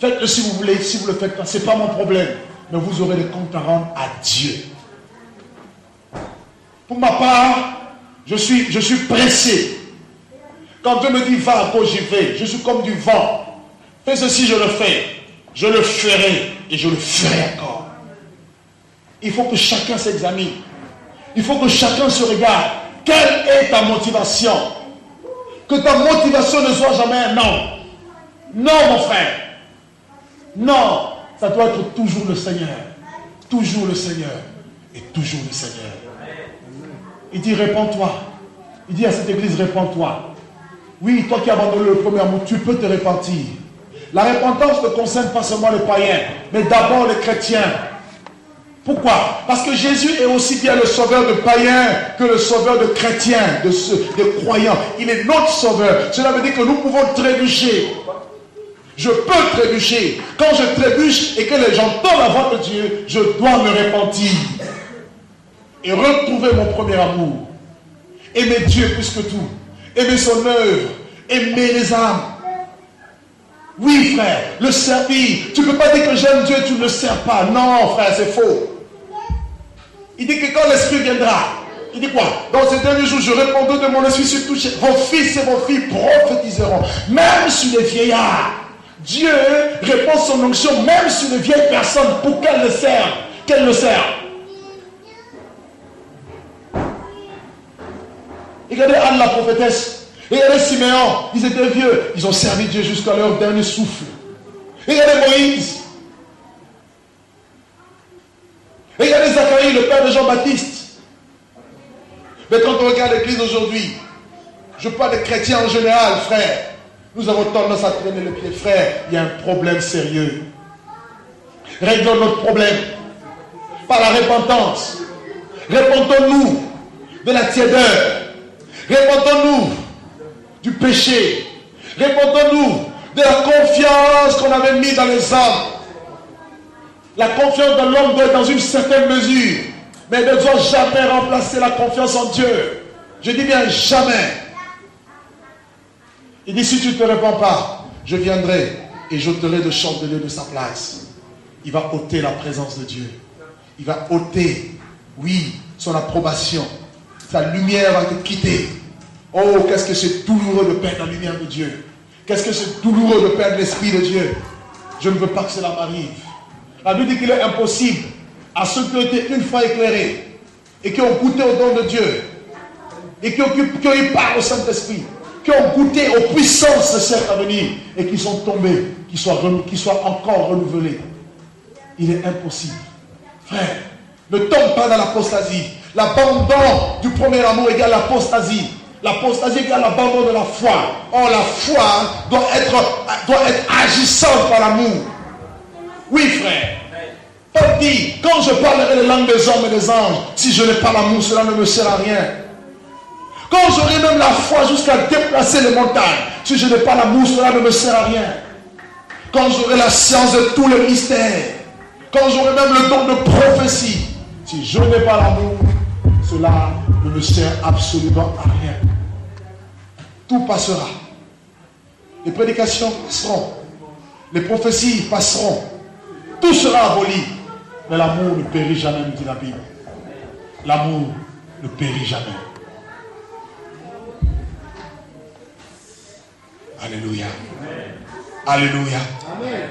Faites-le si vous voulez. Si vous ne le faites pas, ce n'est pas mon problème. Mais vous aurez des comptes à rendre à Dieu. Pour ma part, je suis pressé. Quand Dieu me dit va à gauche, j'y vais. Je suis comme du vent. Fais ceci, je le fais. Je le ferai et je le ferai encore. Il faut que chacun s'examine. Il faut que chacun se regarde. Quelle est ta motivation? Que ta motivation ne soit jamais un non. Non, mon frère. Non. Ça doit être toujours le Seigneur. Toujours le Seigneur. Et toujours le Seigneur. Il dit répands-toi. Il dit à cette église répands-toi. Oui, toi qui as abandonné le premier amour, tu peux te repentir. La repentance ne concerne pas seulement les païens, mais d'abord les chrétiens. Pourquoi? Parce que Jésus est aussi bien le sauveur de païens que le sauveur de chrétiens, de croyants. Il est notre sauveur. Cela veut dire que nous pouvons trébucher. Je peux trébucher. Quand je trébuche et que j'entends la voix de Dieu, je dois me repentir. Et retrouver mon premier amour. Aimer Dieu plus que tout. Aimer son œuvre. Aimer les âmes. Oui, frère, le servir. Tu ne peux pas dire que j'aime Dieu, tu ne le sers pas. Non, frère, c'est faux. Il dit que quand l'Esprit viendra, il dit quoi? Dans ces derniers jours, je répondrai de mon esprit sur tous vos fils et vos filles prophétiseront. Même sur les vieillards. Dieu répond son onction même sur les vieilles personnes pour qu'elles le servent. Qu'elles le servent. Regardez Anne la prophétesse. Regardez Siméon, ils étaient vieux. Ils ont servi Dieu jusqu'à leur dernier souffle. Regardez Moïse. Regardez Zacharie, le père de Jean-Baptiste. Mais quand on regarde l'église aujourd'hui, je parle des chrétiens en général, frère. Nous avons tendance à traîner le pied, frère. Il y a un problème sérieux. Réglons notre problème par la repentance. Répentons-nous de la tiédeur. Répentons-nous du péché. Répondons-nous de la confiance qu'on avait mise dans les hommes. La confiance dans l'homme doit être dans une certaine mesure, mais ne doit jamais remplacer la confiance en Dieu. Je dis bien jamais. Il dit, si tu ne te réponds pas, je viendrai et j'ôterai le chandelier de sa place. Il va ôter la présence de Dieu. Il va ôter, oui, son approbation. Sa lumière va te quitter. Oh, qu'est-ce que c'est douloureux de perdre la lumière de Dieu. Qu'est-ce que c'est douloureux de perdre l'Esprit de Dieu. Je ne veux pas que cela m'arrive. La Bible dit qu'il est impossible à ceux qui ont été une fois éclairés et qui ont goûté au don de Dieu et qui ont eu part au Saint-Esprit, qui ont goûté aux puissances de siècles à venir et qui sont tombés, qui soient encore renouvelés. Il est impossible. Frère, ne tombe pas dans l'apostasie. L'abandon du premier amour égale l'apostasie. L'apostasie égale l'abandon de la foi. Or, la foi doit être agissante par l'amour. Oui, frère. Paul dit, quand je parlerai les langues des hommes et des anges, si je n'ai pas l'amour, cela ne me sert à rien. Quand j'aurai même la foi jusqu'à déplacer les montagnes, si je n'ai pas l'amour, cela ne me sert à rien. Quand j'aurai la science de tous les mystères, quand j'aurai même le don de prophétie, si je n'ai pas l'amour, cela ne me sert absolument à rien. Tout passera. Les prédications passeront. Les prophéties passeront. Tout sera aboli. Mais l'amour ne périt jamais, nous dit la Bible. L'amour ne périt jamais. Alléluia. Alléluia. Amen.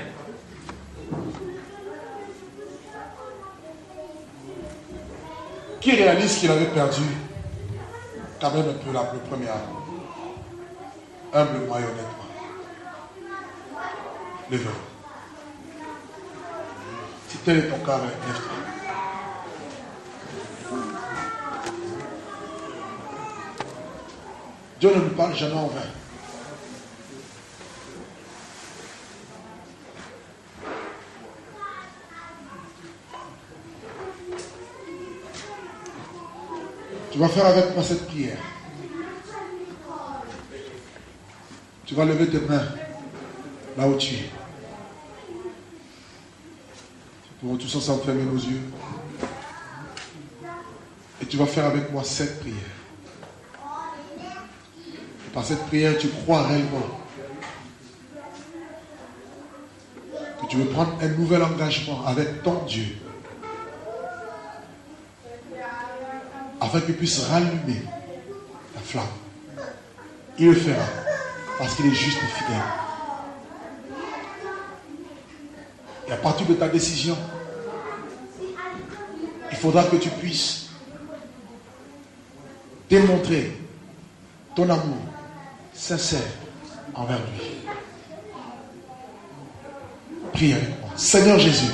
Qui réalise qu'il avait perdu quand même un peu le premier amour? Humblement et honnêtement. Lève-toi. Si tel est ton cas, lève-toi. Dieu ne nous parle jamais en vain. Tu vas faire avec moi cette prière. Tu vas lever tes mains là où tu es. Nous pouvons tous ensemble fermer nos yeux. Et tu vas faire avec moi cette prière. Et par cette prière, tu crois réellement que tu veux prendre un nouvel engagement avec ton Dieu, afin qu'il puisse rallumer la flamme. Il le fera, parce qu'il est juste et fidèle. Et à partir de ta décision, il faudra que tu puisses démontrer ton amour sincère envers lui. Prie avec moi. Seigneur Jésus,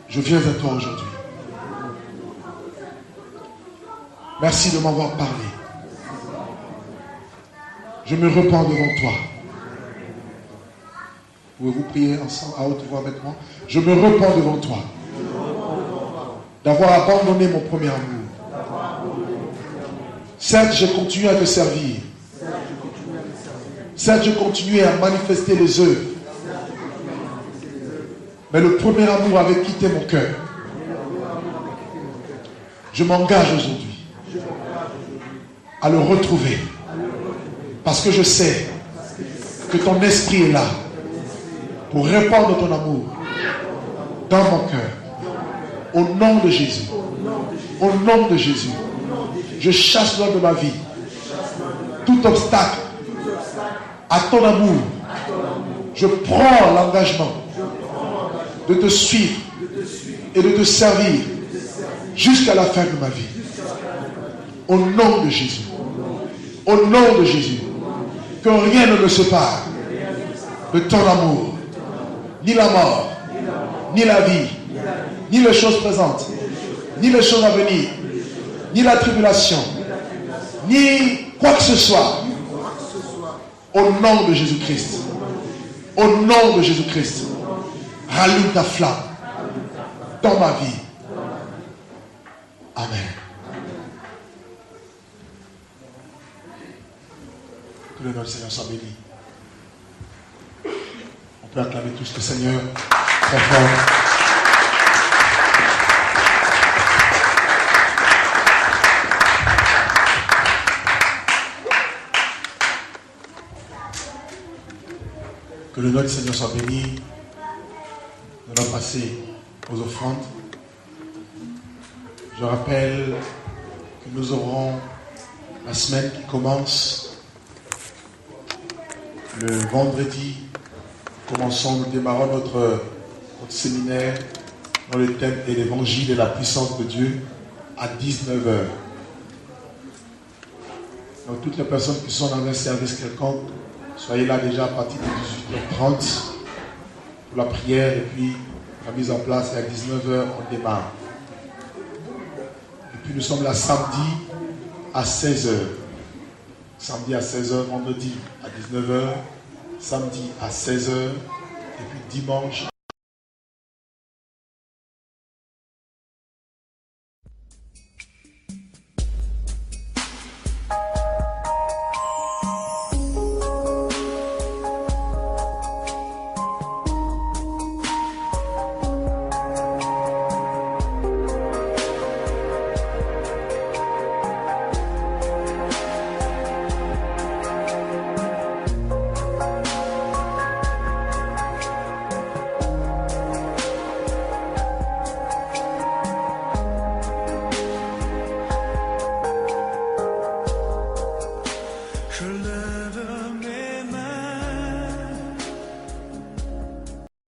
je viens à toi aujourd'hui. Merci de m'avoir parlé. Je me repens devant toi. Pouvez-vous prier ensemble à haute voix avec moi? Je me repens devant toi d'avoir abandonné mon premier amour. Certes, je continue à te servir. Certes, je continue à manifester les œuvres. Mais le premier amour avait quitté mon cœur. Je m'engage aujourd'hui à le retrouver. Parce que je sais que ton esprit est là pour répandre ton amour dans mon cœur. Au nom de Jésus. Au nom de Jésus. Je chasse lors de ma vie tout obstacle à ton amour. Je prends l'engagement de te suivre et de te servir jusqu'à la fin de ma vie. Au nom de Jésus. Au nom de Jésus. Que rien ne me sépare de ton amour. Ni la mort, ni la vie, ni les choses présentes, ni les choses à venir, ni la tribulation, ni quoi que ce soit. Au nom de Jésus-Christ. Au nom de Jésus-Christ. Rallume ta flamme dans ma vie. Amen. Que le nom du Seigneur soit béni. On peut acclamer tous le Seigneur très fort. Que le nom du Seigneur soit béni. Nous allons passer aux offrandes. Je rappelle que nous aurons la semaine qui commence le vendredi. Nous démarrons notre séminaire dans le thème et l'évangile et la puissance de Dieu à 19h. Donc toutes les personnes qui sont dans un service quelconque, soyez là déjà à partir de 18h30 pour la prière et puis la mise en place. Et à 19h, on démarre. Et puis nous sommes là samedi à 16h. Samedi à 16h, vendredi à 19h, samedi à 16h et puis dimanche